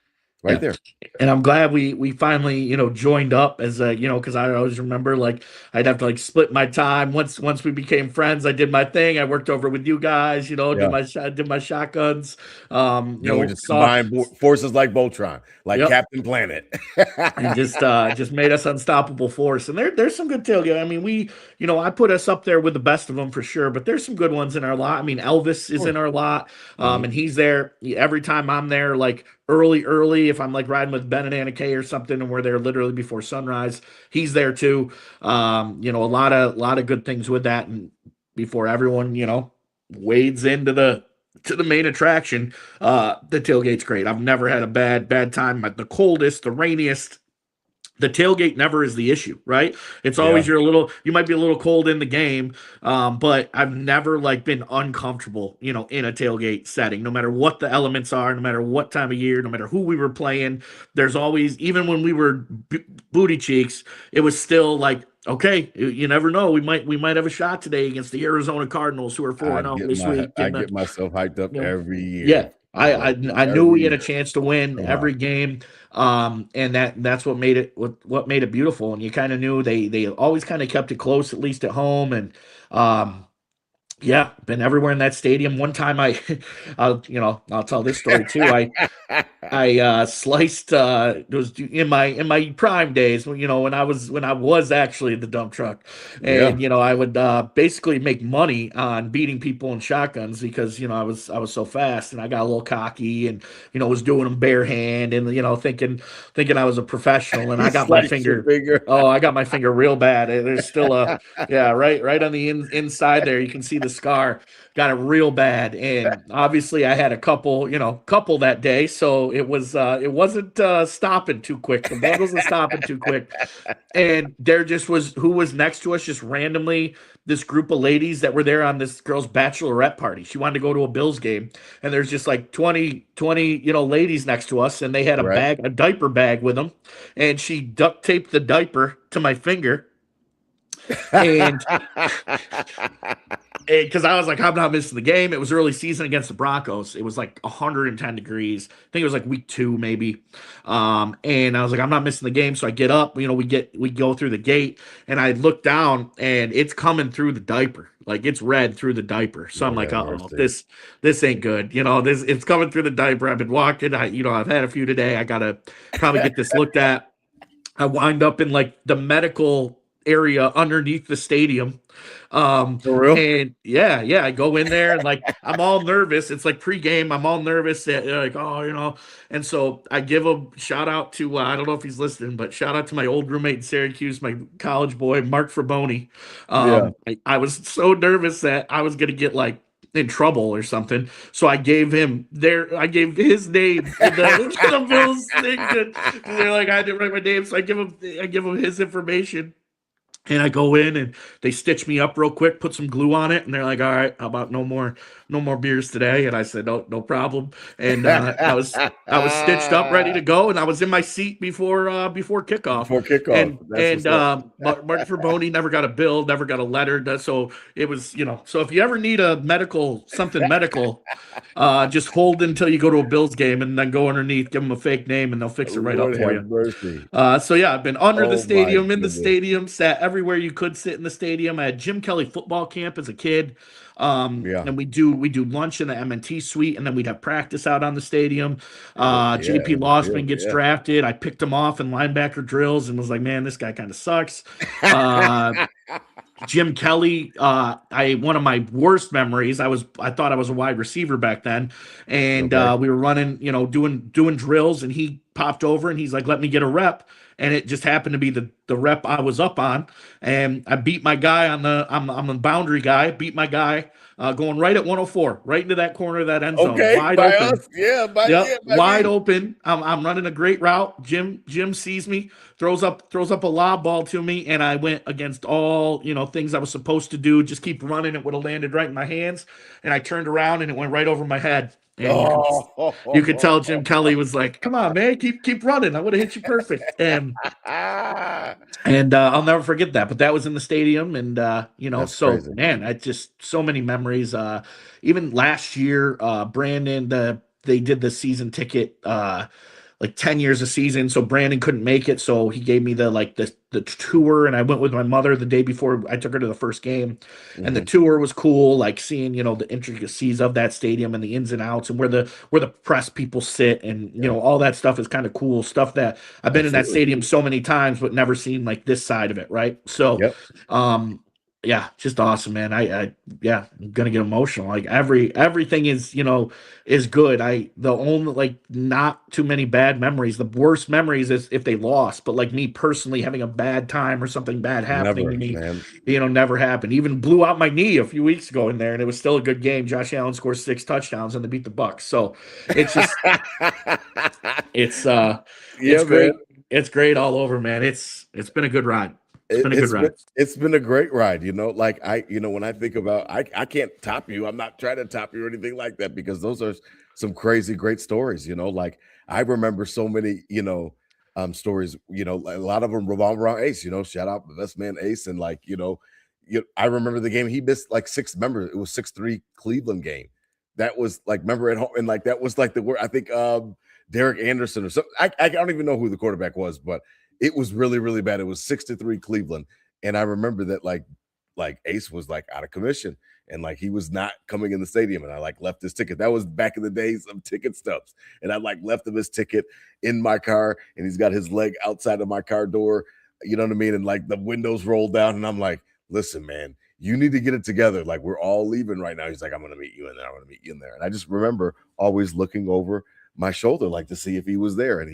right there. And I'm glad we finally joined up as a because I always remember like I'd have to like split my time once we became friends. I did my thing. I worked over with you guys. Did my shotguns. We just combined forces like Voltron, like Captain Planet, and just made us unstoppable force. And there's some good tailgate. I mean, I put us up there with the best of them for sure. But there's some good ones in our lot. I mean, Elvis is in our lot, and he's there every time I'm there. Like early, if I'm like riding with Ben and Anna Kay or something, and we're there literally before sunrise, he's there too. A lot of good things with that, and before everyone wades into the main attraction, the tailgate's great. I've never had a bad time. The coldest, the rainiest, the tailgate never is the issue, right? It's always you might be a little cold in the game, but I've never like been uncomfortable, in a tailgate setting, no matter what the elements are, no matter what time of year, no matter who we were playing. There's always, even when we were booty cheeks, it was still like, okay, you never know. We might have a shot today against the Arizona Cardinals, who are 4-0 this week. I get myself hyped up every year. Yeah, I knew we had a chance to win every game, and that's what made it beautiful. And you kind of knew they always kind of kept it close, at least at home. And been everywhere in that stadium. One time I'll tell this story too. I sliced it was in my prime days when I was actually the dump truck, and I would basically make money on beating people in shotguns because I was so fast, and I got a little cocky, and was doing them bare hand, and thinking I was a professional, and I got my finger. Oh, I got my finger real bad. There's still right on the inside there. You can see the scar. Got it real bad, and obviously I had a couple that day, so it wasn't stopping too quick. The blood wasn't stopping too quick, and there just was who was next to us, just randomly, this group of ladies that were there on this girl's bachelorette party. She wanted to go to a Bills game, and there's just like 20 ladies next to us, and they had a diaper bag with them, and she duct taped the diaper to my finger. And because I was like, I'm not missing the game. It was early season against the Broncos. It was like 110 degrees. I think it was like week 2 maybe. And I was like, I'm not missing the game. So I get up, we go through the gate, and I look down, and it's coming through the diaper. Like it's red through the diaper. So I'm like, oh, this ain't good. It's coming through the diaper. I've been walking. I've had a few today. I gotta probably get this looked at. I wind up in like the medical area underneath the stadium. For real? And I go in there, and like I'm all nervous. It's like pregame. I'm all nervous. Like, and so I give a shout out to I don't know if he's listening, but shout out to my old roommate in Syracuse, my college boy, Mark Fraboni. I was so nervous that I was gonna get like in trouble or something. So I gave his name the Bills thing. They're like, I didn't write my name, so I give him his information. And I go in, and they stitch me up real quick, put some glue on it, and they're like, "All right, how about no more beers today?" And I said, "No problem." And I was stitched up, ready to go, and I was in my seat before kickoff. And Mark Fraboni never got a bill, never got a letter. So it was, So if you ever need a medical, just hold until you go to a Bills game, and then go underneath, give them a fake name, and they'll fix it right up for you. I've been under the stadium, in the stadium, sat everywhere you could sit in the stadium. I had Jim Kelly football camp as a kid. And we do lunch in the M&T suite, and then we'd have practice out on the stadium. JP Lossman gets drafted. I picked him off in linebacker drills and was like, man, this guy kind of sucks. Jim Kelly, one of my worst memories, I thought I was a wide receiver back then, and we were running, doing drills, and he popped over, and he's like, let me get a rep. And it just happened to be the rep I was up on, and I beat my guy on the boundary guy, beat my guy, going right at 104, right into that corner of that end zone, Okay, wide by open. us. Yeah, by Wide me. open. I'm running a great route. Jim sees me, throws up a lob ball to me, and I went against all things I was supposed to do. Just keep running. It would have landed right in my hands, and I turned around and it went right over my head. And you could tell Jim Kelly was like, "Come on, man, keep running. I would have hit you perfect." And I'll never forget that. But that was in the stadium, and That's so crazy. man, I just so many memories. Even last year, Brandon, they did the season ticket, like 10 years a season. So Brandon couldn't make it, so he gave me the tour, and I went with my mother the day before I took her to the first game, and the tour was cool, like seeing the intricacies of that stadium and the ins and outs and where the press people sit, and all that stuff is kind of cool stuff that I've been in that Absolutely. stadium so many times but never seen like this side of it, right? So Yep. yeah, just awesome, man. Yeah, I'm gonna get emotional. Like everything is good. The only, like, not too many bad memories. The worst memories is if they lost, but like me personally having a bad time or something bad happening to Never, me, man. never happened. Even blew out my knee a few weeks ago in there, and it was still a good game. Josh Allen scores 6 touchdowns and they beat the Bucks. So it's just it's Yeah, it's man. great. It's great all over, man. It's been a good ride. It's been a good ride. It's been a great ride, like when I think about, I can't top you. I'm not trying to top you or anything like that, because those are some crazy great stories, like I remember so many, stories, a lot of them revolve around Ace, shout out the best man Ace. And like, I remember the game he missed like six, remember it was 6-3 Cleveland game. That was like, remember at home, and like that was like the word, I think Derek Anderson or something. I don't even know who the quarterback was, but it was really, really bad. It was 6-3 Cleveland. And I remember that like Ace was like out of commission, and like he was not coming in the stadium. And I like left his ticket. That was back in the days of ticket stubs. And I like left him his ticket in my car, and he's got his leg outside of my car door. You know what I mean? And like the windows rolled down, and I'm like, listen, man, you need to get it together. Like, we're all leaving right now. He's like, I'm going to meet you in there. I'm going to meet you in there. And I just remember always looking over my shoulder, like to see if he was there. And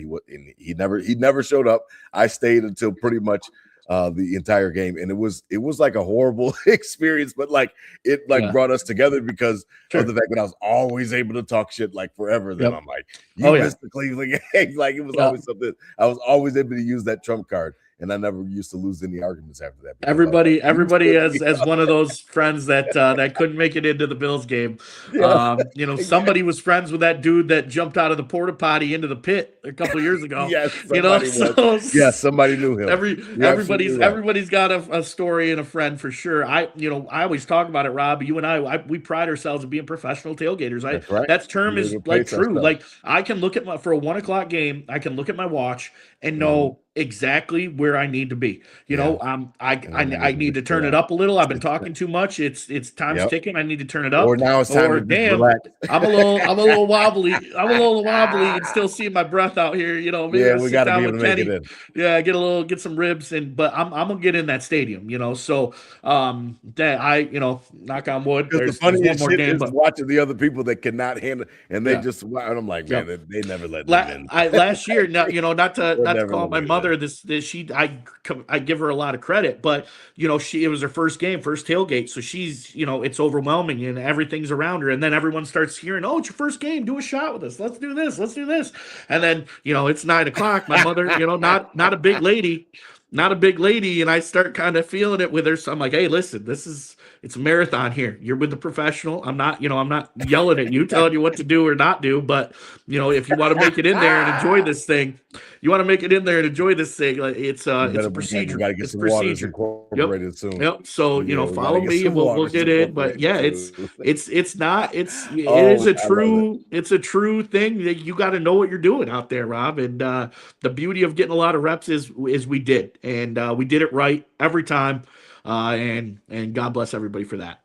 he never showed up. I stayed until pretty much the entire game. And it was like a horrible experience, but like it brought us together because of the fact that I was always able to talk shit like forever. Then I'm like, you missed the Cleveland game. Like, it was always something. I was always able to use that trump card. And I never used to lose any arguments after that. Everybody as one of those friends that couldn't make it into the Bills game. Somebody was friends with that dude that jumped out of the porta potty into the pit a couple of years ago. Yes, somebody knew him. Everybody's got a story and a friend for sure. I always talk about it, Rob. You and I we pride ourselves in being professional tailgaters. That's right. That term is like true. Like, I can look at for a 1:00 game, I can look at my watch and know exactly where I need to be. I need to turn it up a little. I've been talking too much. It's time's ticking. I need to turn it up. Or now it's time to relax. I'm a little wobbly. I'm a little wobbly and still seeing my breath out here. Maybe we got to be able to make it in. Yeah, get some ribs but I'm gonna get in that stadium. So that I knock on wood. There's the funniest shit is watching the other people that cannot handle, and they just. And I'm like, man, they never let them in. Last year, not to call my mother. I give her a lot of credit, but it was her first game, first tailgate, so she's it's overwhelming and everything's around her, and then everyone starts hearing, oh, it's your first game, do a shot with us, let's do this, and then it's 9:00. My mother, not a big lady, and I start kind of feeling it with her. So I'm like, hey, listen, it's a marathon here. You're with the professional. I'm not yelling at you, telling you what to do or not do. But if you want to make it in there and enjoy this thing, like, it's a procedure. You got to get some waters incorporated soon. Yep. So follow me and we'll get it. But yeah, it is a true thing that you got to know what you're doing out there, Rob. And the beauty of getting a lot of reps is we did, and we did it right every time. And God bless everybody for that.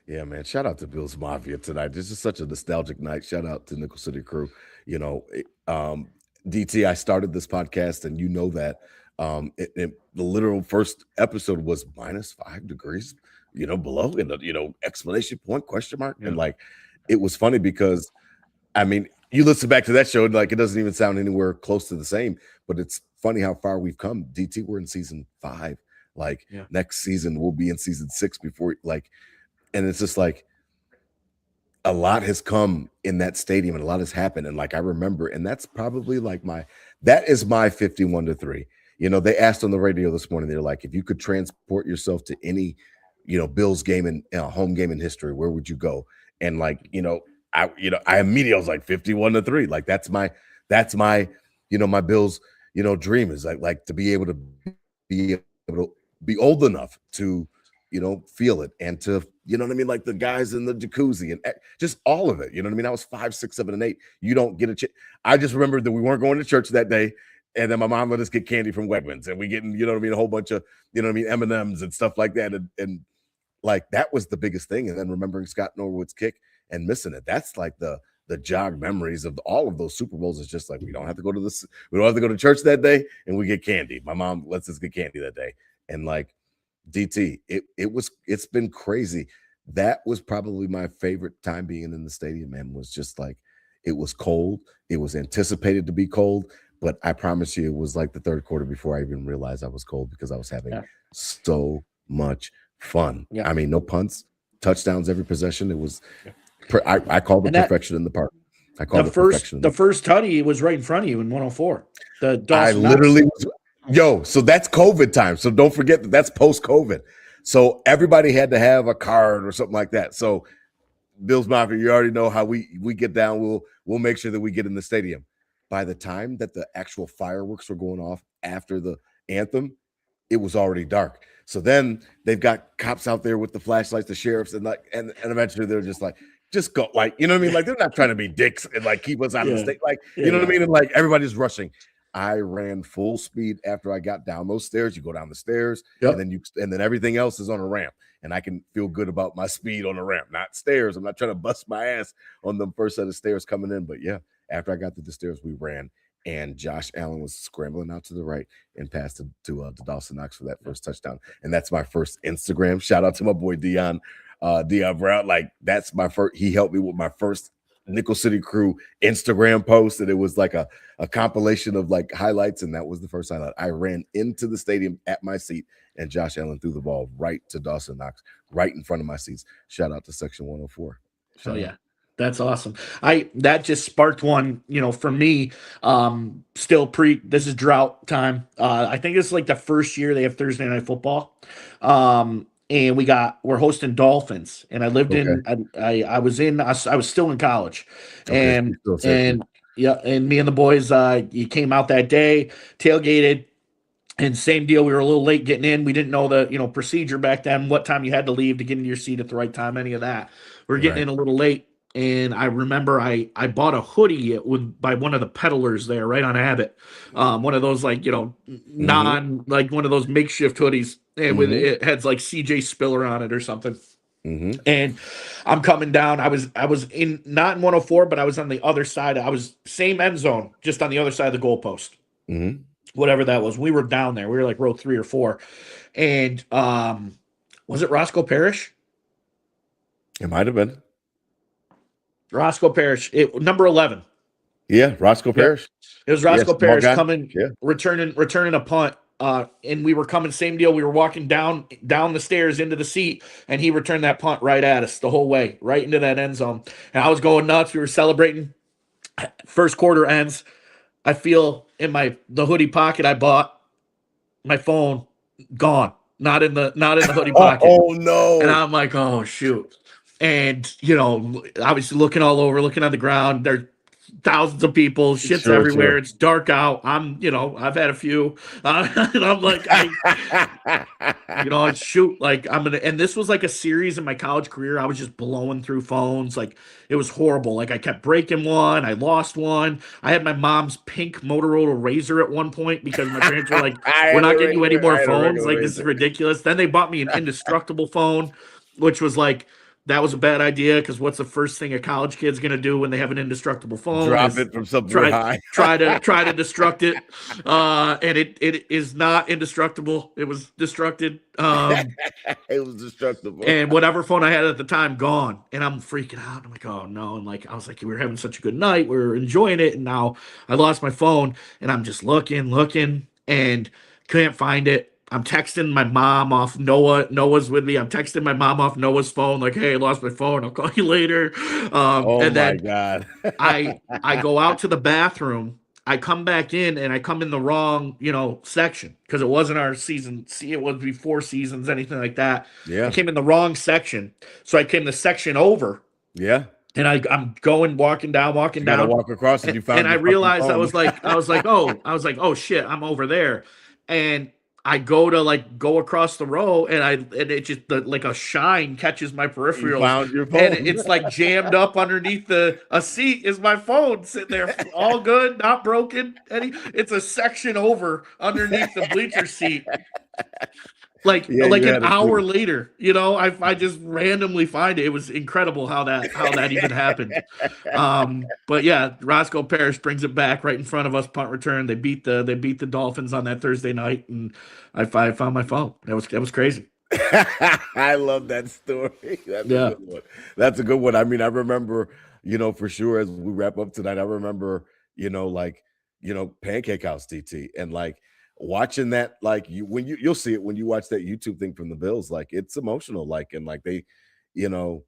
Yeah, man. Shout out to Bills Mafia tonight. This is such a nostalgic night. Shout out to Nickel City Crew. DT, I started this podcast, and that the literal first episode was -5 degrees, below, and exclamation point, question mark. And like, it was funny because, I mean, you listen back to that show, and like, it doesn't even sound anywhere close to the same, but it's funny how far we've come. DT, we're in season 5 Like next season, we'll be in season 6 before like, and it's just like a lot has come in that stadium and a lot has happened. And like I remember, and that's probably like that is my 51-3. You know, they asked on the radio this morning, they're like, if you could transport yourself to any, you know, Bills game in home game in history, where would you go? And like, I immediately was like 51-3. Like that's my, my Bills, dream is like to be able to be old enough to, feel it and to, you know what I mean? Like the guys in the jacuzzi and just all of it. You know what I mean? I was 5, 6, 7, and 8. You don't get a chance. I just remember that we weren't going to church that day. And then my mom let us get candy from Wegmans and we getting, you know what I mean? A whole bunch of, M&Ms and stuff like that. And like, that was the biggest thing. And then remembering Scott Norwood's kick and missing it. That's like the jog memories of all of those Super Bowls. Is just like, we don't have to go to church that day and we get candy. My mom lets us get candy that day. And like, DT, it's been crazy. That was probably my favorite time being in the stadium, man. Was just like, it was cold. It was anticipated to be cold, but I promise you, it was like the third quarter before I even realized I was cold because I was having so much fun. Yeah. I mean, no punts, touchdowns every possession. It was, I called it perfection in the park. I called it perfection. The first tutty was right in front of you in 104. I literally was. So that's COVID time. So don't forget that's post-COVID. So everybody had to have a card or something like that. So Bills Mafia, you already know how we get down. We'll make sure that we get in the stadium. By the time that the actual fireworks were going off after the anthem, it was already dark. So then they've got cops out there with the flashlights, the sheriffs, and eventually they're just like, just go, like, you know what I mean? Like, they're not trying to be dicks and like keep us out of the state. Like, you know what I mean? And like everybody's rushing. I ran full speed after I got down those stairs. You go down the stairs, and then everything else is on a ramp, and I can feel good about my speed on the ramp, not stairs. I'm not trying to bust my ass on the first set of stairs coming in, but yeah, after I got to the stairs, we ran, and Josh Allen was scrambling out to the right and passed to Dawson Knox for that first touchdown, and that's my first Instagram. Shout out to my boy Dion Brown. Like that's my first. He helped me with my first Nickel City Crew Instagram post, and it was like a compilation of like highlights, and that was the first highlight. I ran into the stadium at my seat, and Josh Allen threw the ball right to Dawson Knox, right in front of my seats. Shout out to Section 104. That's awesome. That just sparked one, for me. Still this is drought time. I think it's like the first year they have Thursday Night Football. And we're hosting Dolphins, and I lived I was still in college, and me and the boys, you came out that day, tailgated, and same deal. We were a little late getting in. We didn't know the procedure back then, what time you had to leave to get into your seat at the right time, any of that. We were getting in a little late. And I remember I bought a hoodie by one of the peddlers there right on Abbott. One of those like, like one of those makeshift hoodies. And with it had like CJ Spiller on it or something. And I'm coming down. I was not in 104, but I was on the other side. I was same end zone, just on the other side of the goalpost. Whatever that was. We were down there. We were like row 3 or 4. And was it Roscoe Parrish? It might have been. Roscoe Parrish, number 11. Yeah, Roscoe Parrish. It was Roscoe Parrish coming, returning a punt. And we were coming, same deal. We were walking down the stairs into the seat, and he returned that punt right at us the whole way, right into that end zone. And I was going nuts. We were celebrating. First quarter ends. I feel in the hoodie pocket I bought, my phone gone. Not in the hoodie pocket. Oh no. And I'm like, oh shoot. And, obviously looking all over, looking on the ground, there's thousands of people, shit's everywhere. Sure. It's dark out. I've had a few, and I'm like, shoot, like and this was like a series in my college career. I was just blowing through phones. Like it was horrible. Like I kept breaking one. I lost one. I had my mom's pink Motorola Razor at one point because my parents were like, we're not getting you any more phones. Like this is ridiculous. Then they bought me an indestructible phone, which was like, that was a bad idea because what's the first thing a college kid's going to do when they have an indestructible phone? Drop it from something high. try to destruct it. And it is not indestructible. It was destructed. It was destructible. And whatever phone I had at the time, gone. And I'm freaking out. I'm like, oh no. And like, I was like, we were having such a good night. We were enjoying it. And now I lost my phone and I'm just looking and can't find it. I'm texting my mom off Noah. Noah's with me. I'm texting my mom off Noah's phone, like, "Hey, I lost my phone. I'll call you later." Oh And my then God. I go out to the bathroom. I come back in and I come in the wrong, section because it wasn't our season. See, it was before seasons, anything like that. I Yeah. came in the wrong section, so I came the section over, Yeah. and I'm going walking You got to down, walk across and you and found I your fucking realized phone. oh shit, I'm over there, and I go to like go across the row, and it just like a shine catches my You peripherals, found your and phone. it's like jammed up underneath a seat is my phone sitting there, all good, not broken. It's a section over underneath the bleacher seat. Like Yeah, like you an had it hour too. later, I just randomly find it. It was incredible how that even happened. But yeah, Roscoe Parrish brings it back right in front of us, punt return. They beat the Dolphins on that Thursday night, and I found my phone. That was crazy. I love that story. That's a Yeah. good one. That's a good one. I mean, I remember, for sure as we wrap up tonight, I remember, like, Pancake House DT and like watching that, like you'll see it when you watch that YouTube thing from the Bills, like it's emotional, like, and like they, you know,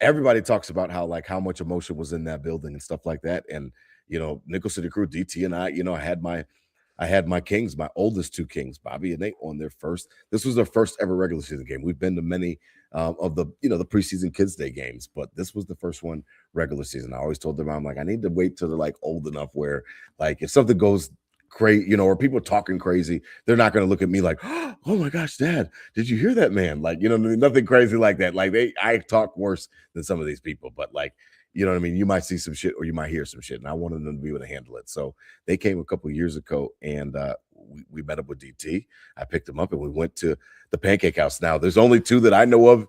everybody talks about how like how much emotion was in that building and stuff like that. And Nickel City Crew, DT and I had my Kings, my oldest two Kings, Bobby and Nate, on their first. This was their first ever regular season game. We've been to many of the preseason Kids Day games, but this was the first one regular season. I always told them, I'm like, I need to wait till they're like old enough where, like, if something goes crazy, or people talking crazy, they're not going to look at me like, oh my gosh, Dad, did you hear that, man? Like, nothing crazy like that. Like I talk worse than some of these people, but like, you know what I mean? You might see some shit or you might hear some shit, and I wanted them to be able to handle it. So they came a couple of years ago, and we met up with DT. I picked them up, and we went to the Pancake House. Now, there's only two that I know of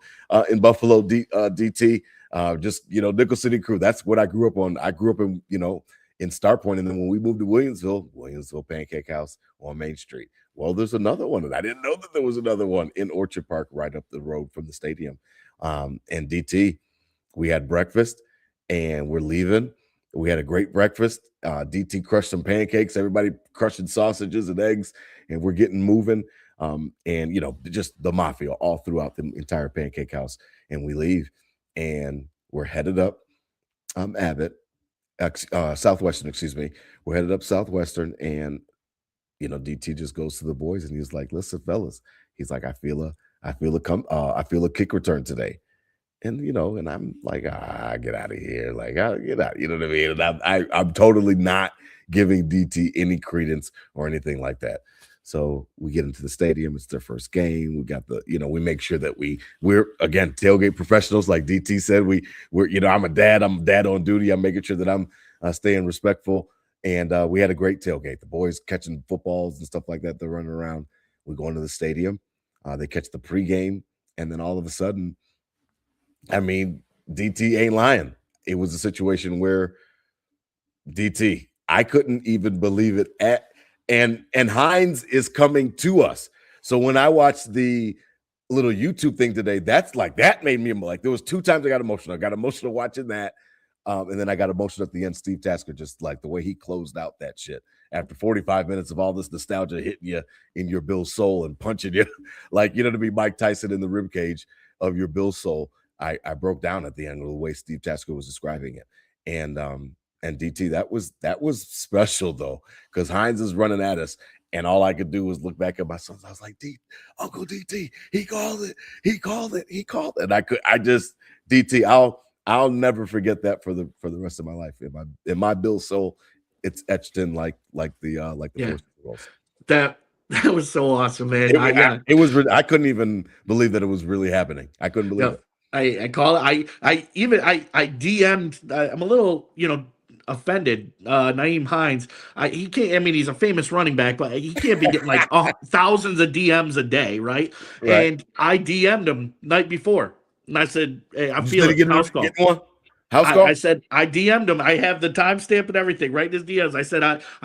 in Buffalo, DT. Just Nickel City Crew. That's what I grew up on. I grew up in Star Point, and then when we moved to Williamsville Pancake House on Main Street. Well, there's another one, and I didn't know that there was another one in Orchard Park, right up the road from the stadium. And DT, we had breakfast, and we're leaving. We had a great breakfast. DT crushed some pancakes, everybody crushing sausages and eggs, and we're getting moving. And just the mafia all throughout the entire Pancake House. And we leave, and we're headed up Abbott, Southwestern, excuse me. We're headed up Southwestern, and DT just goes to the boys, and he's like, "Listen, fellas," he's like, I feel a kick return today." And I'm like, get out of here. Like, get out. You know what I mean? And I'm totally not giving DT any credence or anything like that. So we get into the stadium. It's their first game. We got we make sure that we're again tailgate professionals, like DT said. We're I'm a dad on duty. I'm making sure that I'm staying respectful. And we had a great tailgate. The boys catching footballs and stuff like that. They're running around. We go into the stadium. They catch the pregame, and then all of a sudden, I mean, DT ain't lying. It was a situation where DT, I couldn't even believe it. And Hines is coming to us. So when I watched the little YouTube thing today, that made me like, there was two times I got emotional. I got emotional watching that. And then I got emotional at the end. Steve Tasker, just like the way he closed out that shit after 45 minutes of all this nostalgia hitting you in your Bill's soul and punching you, like, to be Mike Tyson in the rib cage of your Bill's soul. I broke down at the end of the way Steve Tasker was describing it. And DT, that was special though, because Hines is running at us, and all I could do was look back at my sons. I was like, Uncle DT, he called it. And DT, I'll never forget that for the rest of my life. In my Bill soul, it's etched in like the Force rolls. That was so awesome, man. It was. I couldn't even believe that it was really happening. I couldn't believe it. I call it. I DM'd. I'm a little offended. Naeem Hines. He can't. I mean, he's a famous running back, but he can't be getting like thousands of DMs a day, right? And I DM'd him night before, and I said, "Hey, I'm feeling house call." I said, I DM'd him. I have the timestamp and everything right in his DMs. I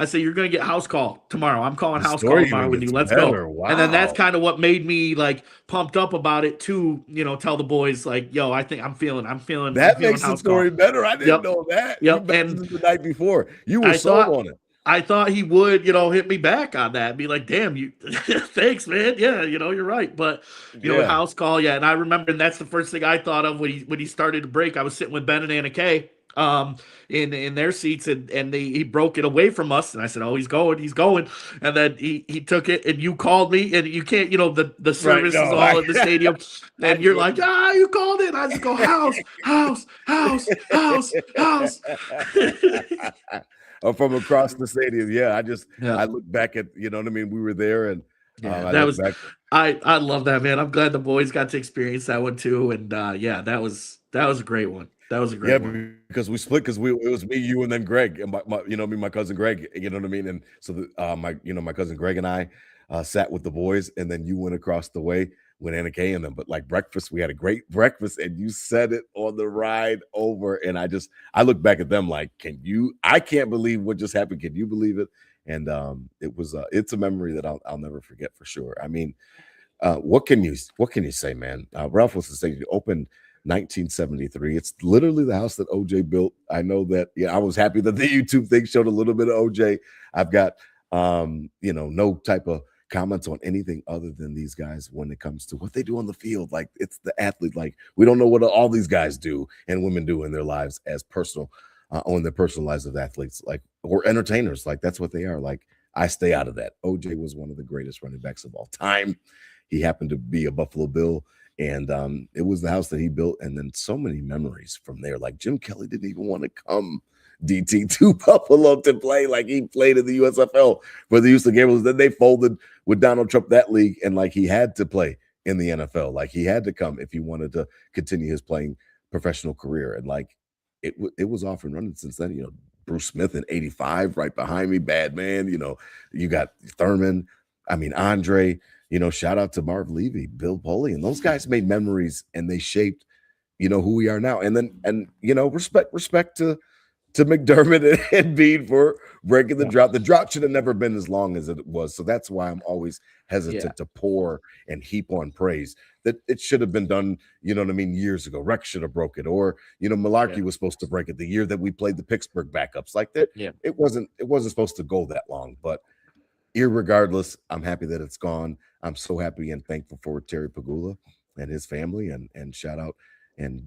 said, you're going to get house call tomorrow. I'm calling house call tomorrow with you. Let's go. Wow. And then that's kind of what made me like pumped up about it too. Tell the boys like, yo, I think I'm feeling. That makes the story better. I didn't know that. Yep. And the night before, you were sold on it. I thought he would, hit me back on that, be like, "Damn, you, thanks, man. Yeah, you're right." But Yeah. house call, yeah. And I remember, and that's the first thing I thought of when he started to break. I was sitting with Ben and Anna Kay, in their seats, and he broke it away from us, and I said, "Oh, he's going," and then he took it, and you called me, and you can't, the Right. service is No, all at the stadium, I and you're like, couldn't. you called it. And I just go, house, house, house, house, house. Or from across the stadium. Yeah, Yeah. I look back at, you know what I mean? We were there, and Yeah, I that look was back. I love that, man. I'm glad the boys got to experience that one too. And yeah, that was a great one. That was a Yeah, great one. because we split because it was me, you, and then Greg, and my cousin Greg, you know what I mean? And so my cousin Greg and I sat with the boys, and then you went across the way with Anna Kay and them. But like breakfast, we had a great breakfast, and you said it on the ride over. And I look back at them like, I can't believe what just happened. Can you believe it? And it's a memory that I'll never forget for sure. I mean, what can you say, man? Ralph was to say you opened 1973. It's literally the house that OJ built. I know that. Yeah, I was happy that the YouTube thing showed a little bit of OJ. I've got no type of comments on anything other than these guys when it comes to what they do on the field. Like, it's the athlete. Like, we don't know what all these guys do and women do in their lives as personal, on their personal lives of athletes, like, or entertainers. Like, that's what they are. Like, I stay out of that. OJ was one of the greatest running backs of all time. He happened to be a Buffalo Bill, and it was the house that he built. And then so many memories from there. Like, Jim Kelly didn't even want to come, DT, to Buffalo to play. Like, he played in the USFL for the Houston Gamblers. Then they folded with Donald Trump that league, and like, he had to play in the NFL. Like, he had to come if he wanted to continue his playing professional career. And like, it was off and running since then. Bruce Smith in '85, right behind me, bad man. You got Thurman. I mean, Andre. Shout out to Marv Levy, Bill Poley, and those guys made memories, and they shaped, who we are now. And then, respect to McDermott and Bede for breaking the drought. The drought should have never been as long as it was. So that's why I'm always hesitant to pour and heap on praise. That it should have been done, years ago. Rex should have broke it, or Malarkey was supposed to break it the year that we played the Pittsburgh backups. Like that, it wasn't supposed to go that long, but. Irregardless, I'm happy that it's gone. I'm so happy and thankful for Terry Pagula and his family, and shout out and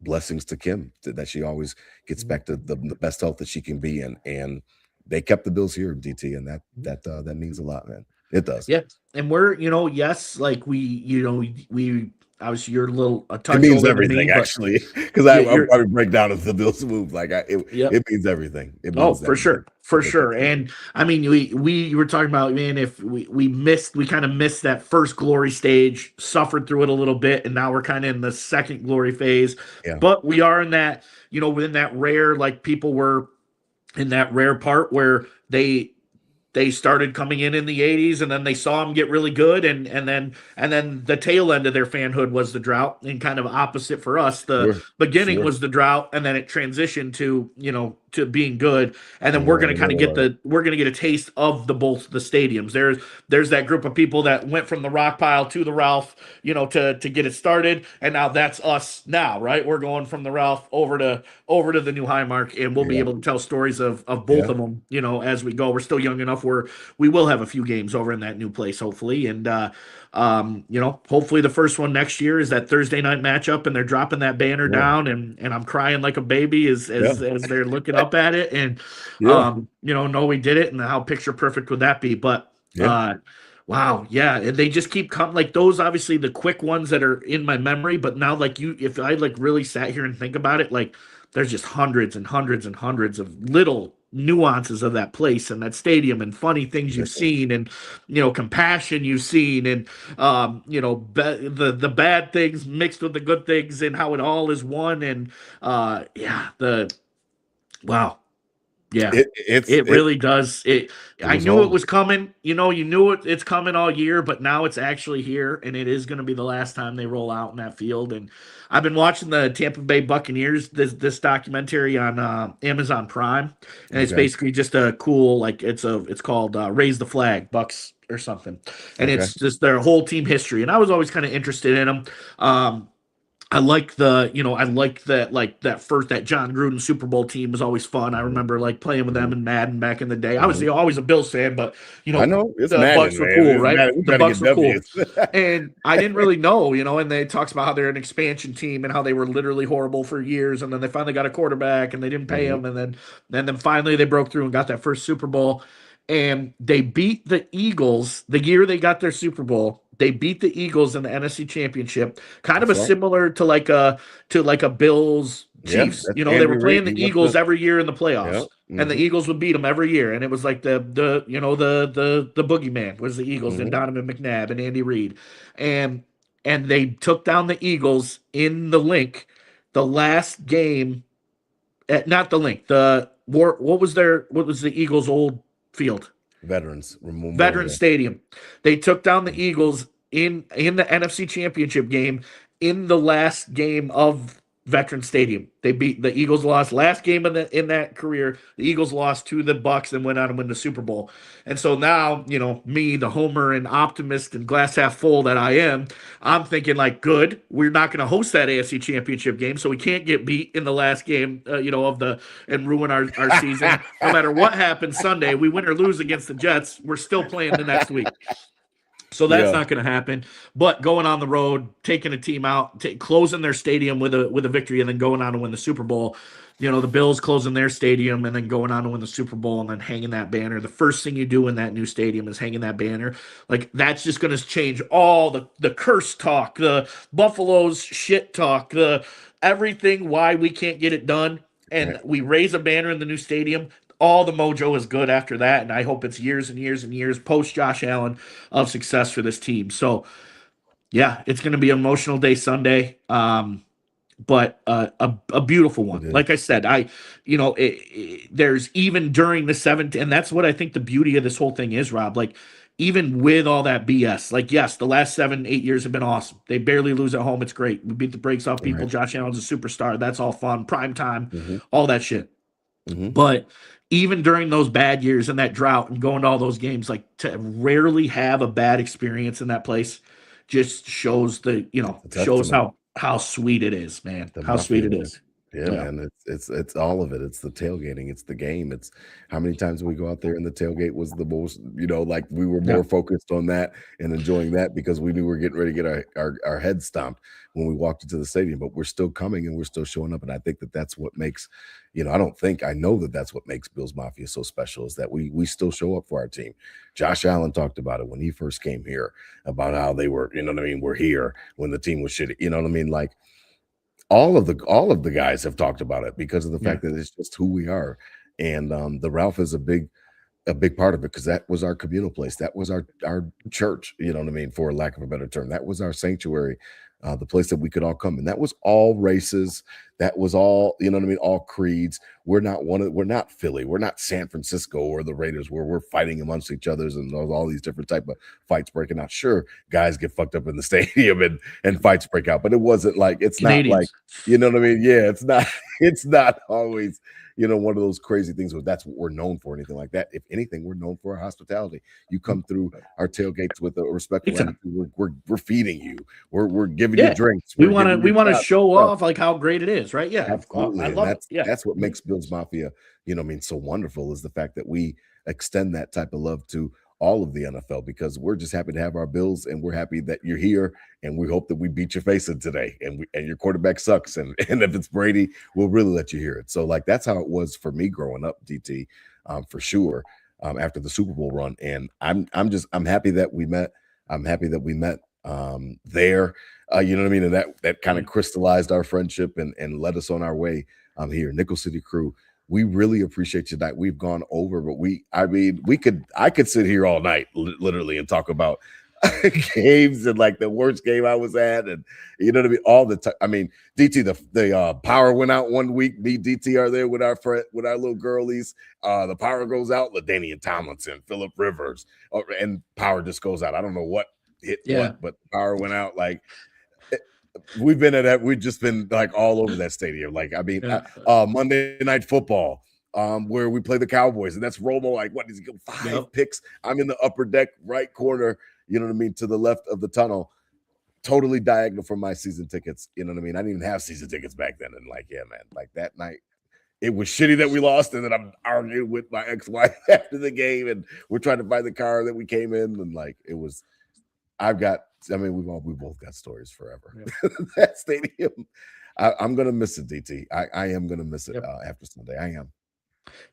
blessings to Kim that she always gets back to the best health that she can be in. And they kept the Bills here, DT, and that means a lot, man. It does. Yeah, and we're yes, like we obviously you're a touch it means older everything, than me, actually, because I'll probably break down if the Bills move. Like, it means everything. It means for sure. And I mean, you were talking about, man, if we kind of missed that first glory stage, suffered through it a little bit, and now we're kind of in the second glory phase. Yeah. But we are in that, within that rare, like, people were in that rare part where they started coming in the 80s, and then they saw them get really good, and then the tail end of their fanhood was the drought, and kind of opposite for us. The beginning was the drought, and then it transitioned to to being good, and then we're going to kind of get a taste of both the stadiums. There's that group of people that went from the rock pile to the Ralph, to get it started, and now that's us now, right? We're going from the Ralph over to the new Highmark, and we'll be able to tell stories of both of them, as we go. We're still young enough where we will have a few games over in that new place, hopefully, and hopefully the first one next year is that Thursday night matchup, and they're dropping that banner down, and I'm crying like a baby as they're looking up at it, and know we did it, and how picture perfect would that be? But wow, yeah, they just keep coming. Like, those, obviously the quick ones that are in my memory, but now, like, if I really sat here and think about it, like, there's just hundreds and hundreds and hundreds of little nuances of that place and that stadium, and funny things you've seen, and compassion you've seen, and the bad things mixed with the good things, and how it all is one. And wow. Yeah, it really does. I knew it was coming. You knew it's coming all year, but now it's actually here, and it is going to be the last time they roll out in that field. And I've been watching the Tampa Bay Buccaneers, this documentary on Amazon Prime, and it's basically just a cool, like, it's called Raise the Flag Bucks or something, and it's just their whole team history. And I was always kind of interested in them. I like that John Gruden Super Bowl team was always fun. I remember like playing with them in Madden back in the day. I was always a Bills fan, but I know it's the Madden, Bucks were man. cool, It's right? Madden. We The try to Bucks get were cool. W's. And I didn't really know, and they talks about how they're an expansion team and how they were literally horrible for years, and then they finally got a quarterback and they didn't pay him, and then finally they broke through and got that first Super Bowl. And they beat the Eagles the year they got their Super Bowl. They beat the Eagles in the NFC Championship, kind of That's a right. similar to like a Bills Yeah, Chiefs. that's They Andy were Reid. playing He the went Eagles to every year in the yeah. playoffs, and the Eagles would beat them every year. And it was like the boogeyman was the Eagles and Donovan McNabb and Andy Reid, and they took down the Eagles in the Link, the last game. Not the Link. The war. What was the Eagles' old field? Veterans Veteran Memorial. Stadium. They took down the Eagles in the NFC Championship game in the last game of Veteran Stadium. They beat the Eagles lost last game in that career. The Eagles lost to the Bucks and went on to win the Super Bowl. And so now, me, the homer and optimist and glass half full that I am, I'm thinking like, good, we're not going to host that AFC Championship game, so we can't get beat in the last game, of the and ruin our season. No matter what happens Sunday, we win or lose against the Jets, we're still playing the next week. So that's Yeah. not going to happen. But going on the road, taking a team out, closing their stadium with a victory, and then going on to win the Super Bowl. The Bills closing their stadium and then going on to win the Super Bowl and then hanging that banner. The first thing you do in that new stadium is hanging that banner. Like that's just going to change all the curse talk, the Buffalo's shit talk, the everything why we can't get it done. And we raise a banner in the new stadium. All the mojo is good after that, and I hope it's years and years and years post Josh Allen of success for this team. So, yeah, it's going to be an emotional day Sunday, but a beautiful It one. is. Like I said, there's even during the seventh, and that's what I think the beauty of this whole thing is, Rob. Like, even with all that BS, like yes, the last 7-8 years have been awesome. They barely lose at home. It's great. We beat the brakes off people. Right. Josh Allen's a superstar. That's all fun. Prime time, Mm-hmm. all that shit. But even during those bad years and that drought and going to all those games, like to rarely have a bad experience in that place just shows shows how sweet it is, man. The How sweet Mafia, it man. is. Yeah, Yeah. man. It's all of it. It's the tailgating. It's the game. It's how many times we go out there and the tailgate was the most, like we were more focused on that and enjoying that because we knew we were getting ready to get our heads stomped when we walked into the stadium. But we're still coming and we're still showing up. And I think that's what makes, I know that's what makes Bills Mafia so special is that we still show up for our team. Josh Allen talked about it when he first came here about how they were, we're here when the team was shitty. Like, all of the guys have talked about it because of the fact that it's just who we are. And the Ralph is a big part of it because that was our communal place. That was our church, for lack of a better term. That was our sanctuary, the place that we could all come. And that was all races. That was all, all creeds. We're not Philly. We're not San Francisco or the Raiders where we're fighting amongst each other and all these different type of fights breaking out. Sure, guys get fucked up in the stadium and fights break out, but it wasn't like, it's Canadians. not like, Yeah, it's not always, one of those crazy things where that's what we're known for, anything like that. If anything, we're known for our hospitality. You come through our tailgates with a respectful attitude. We're feeding you. We're giving you drinks. We want to show off like how great it is, right? Yeah, absolutely. I love it. Yeah, that's what makes Bills Mafia, so wonderful is the fact that we extend that type of love to all of the NFL because we're just happy to have our Bills and we're happy that you're here and we hope that we beat your face in today and your quarterback sucks and if it's Brady, we'll really let you hear it. So like that's how it was for me growing up, DT, for sure. After the Super Bowl run, and I'm happy that we met. I'm happy that we met there. And that kind of crystallized our friendship and led us on our way here. Nickel City Crew, we really appreciate you tonight. We've gone over, but I could sit here all night literally and talk about games and like the worst game I was at, and all the time. I mean, DT, the power went out one week. Me, DT are there with our little girlies. The power goes out. LaDainian Tomlinson, Phillip Rivers, and power just goes out. I don't know what hit what, but the power went out. Like we've been at that. We've just been like all over that stadium. Like Monday Night Football. Where we play the Cowboys, and that's Romo. Like, what does he go 5 picks? I'm in the upper deck right corner, to the left of the tunnel. totally diagonal from my season tickets. You know what I mean? I didn't even have season tickets back then. And like, yeah, man, like that night, it was shitty that we lost. And then I'm arguing with my ex-wife after the game, and we're trying to buy the car that we came in. And like, it was, we both got stories forever. Yep. That stadium, I'm going to miss it, DT. I am going to miss it after Sunday. I am.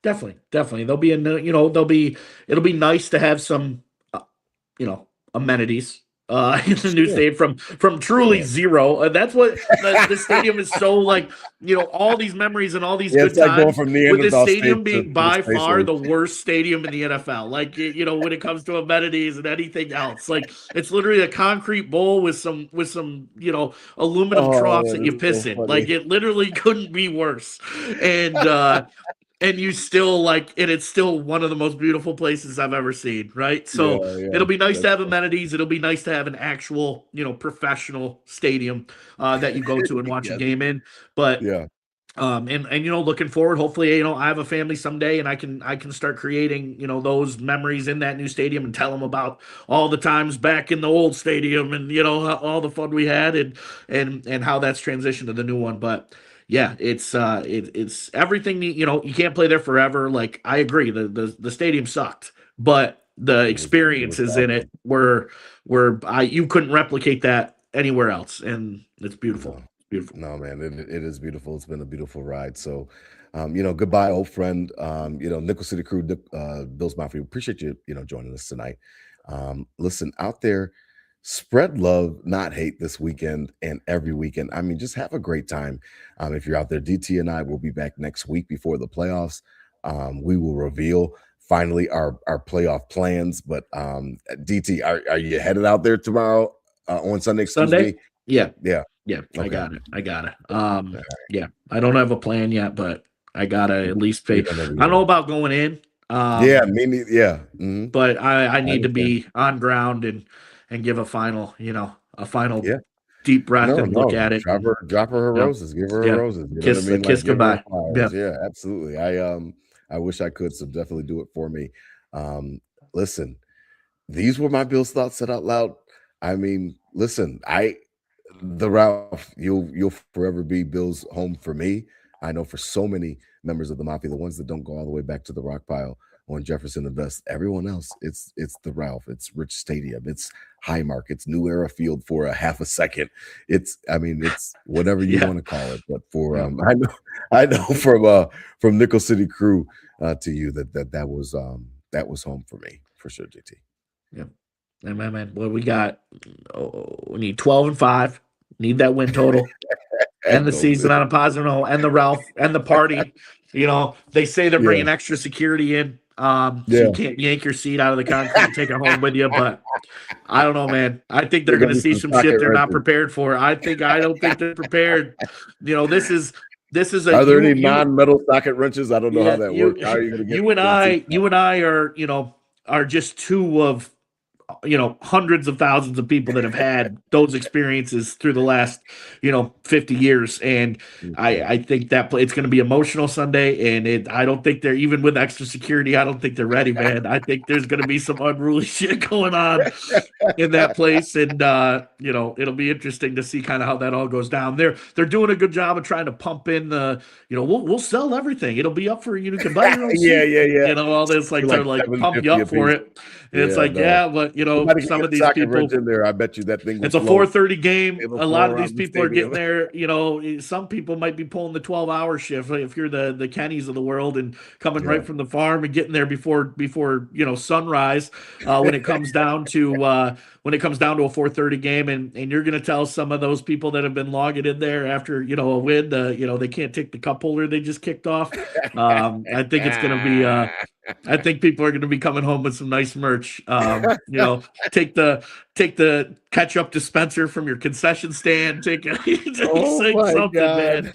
Definitely. There'll be it'll be nice to have some, amenities in the new stadium from truly zero. That's what the stadium is so like, all these memories and all these good times with the stadium being by far the worst stadium in the NFL. Like, when it comes to amenities and anything else, like it's literally a concrete bowl with some, aluminum troughs that you piss in. Like it literally couldn't be worse. And you still and it's still one of the most beautiful places I've ever seen, right? So it'll be nice to have amenities. It'll be nice to have an actual, professional stadium that you go to and watch a game in. But looking forward, hopefully, I have a family someday and I can start creating, those memories in that new stadium and tell them about all the times back in the old stadium and, all the fun we had and how that's transitioned to the new one. But yeah, it's everything. You can't play there forever. Like I agree, the stadium sucked, but the experiences in it were you couldn't replicate that anywhere else, and it's beautiful. Beautiful. No, man, it is beautiful. It's been a beautiful ride. So, goodbye, old friend. Nickel City Crew, Bills Mafia. Appreciate you, joining us tonight. Listen, out there, spread love, not hate this weekend and every weekend. I mean, just have a great time. If you're out there, DT and I will be back next week before the playoffs. We will reveal finally our playoff plans. But DT, are you headed out there tomorrow on Sunday? Sunday? Yeah. Okay. I got it. Yeah, I don't have a plan yet, but I gotta at least pay. I don't know about going in. Mm-hmm. But I need to be on ground and give a final, deep breath and look at it. Drop her roses. Give her her roses. You know what I mean? Kiss goodbye. Yeah, absolutely. I wish I could, so definitely do it for me. Listen, these were my Bills thoughts said out loud. I mean, listen, the Ralph, you'll forever be Bill's home for me. I know for so many members of the Mafia, the ones that don't go all the way back to the rock pile on Jefferson and Best, everyone else, it's the Ralph, it's Rich Stadium, it's Highmark, it's New Era Field for a half a second. It's whatever you want to call it. But for I know from Nickel City Crew to you that was home for me for sure, JT. Yeah. Man. Well, we got we need 12-5. Need that win total. End the season on a positive note. And the Ralph and the party. They say they're bringing extra security in. So you can't yank your seat out of the concrete and take it home with you. But I don't know, man. I think they're going to see some shit they're not prepared for. I don't think they're prepared. This is a. Are there any non-metal socket wrenches? I don't know how that works. How are you going to get? You and I are just two of hundreds of thousands of people that have had those experiences through the last 50 years, and I think that it's going to be emotional Sunday, and I don't think they're, even with extra security, I don't think they're ready, man. I think there's going to be some unruly shit going on in that place, and it'll be interesting to see kind of how that all goes down. They're doing a good job of trying to pump in the we'll sell everything, it'll be up for you can buy your own seat. All this they're like pump you up for it, and it's but some of these people in there, I bet you that thing. It's a 4:30 game. A lot of these people are getting there. Some people might be pulling the 12-hour shift. If you're the Kennys of the world and coming right from the farm and getting there before sunrise, when it comes down to a 4:30 game, and you're going to tell some of those people that have been logging in there after a win, they can't take the cup holder they just kicked off. I think it's going to be. I think people are going to be coming home with some nice merch. Take the ketchup dispenser from your concession stand. Take something, man.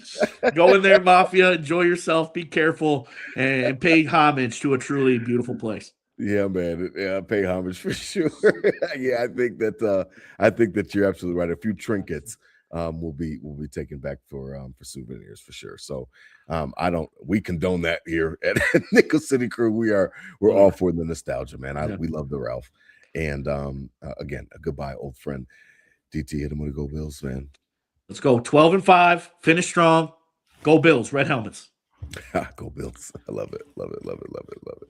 Go in there, Mafia. Enjoy yourself. Be careful and pay homage to a truly beautiful place. Yeah, man. Yeah, pay homage for sure. I think that you're absolutely right. A few trinkets will be taken back for souvenirs for sure. So we condone that here at Nickel City Crew. We're all for the nostalgia, man. We love the Ralph. And again, a goodbye, old friend. DT, hit him with a Go Bills, man. Let's go 12-5, finish strong. Go Bills, red helmets. Go Bills. I love it. Love it. Love it. Love it. Love it.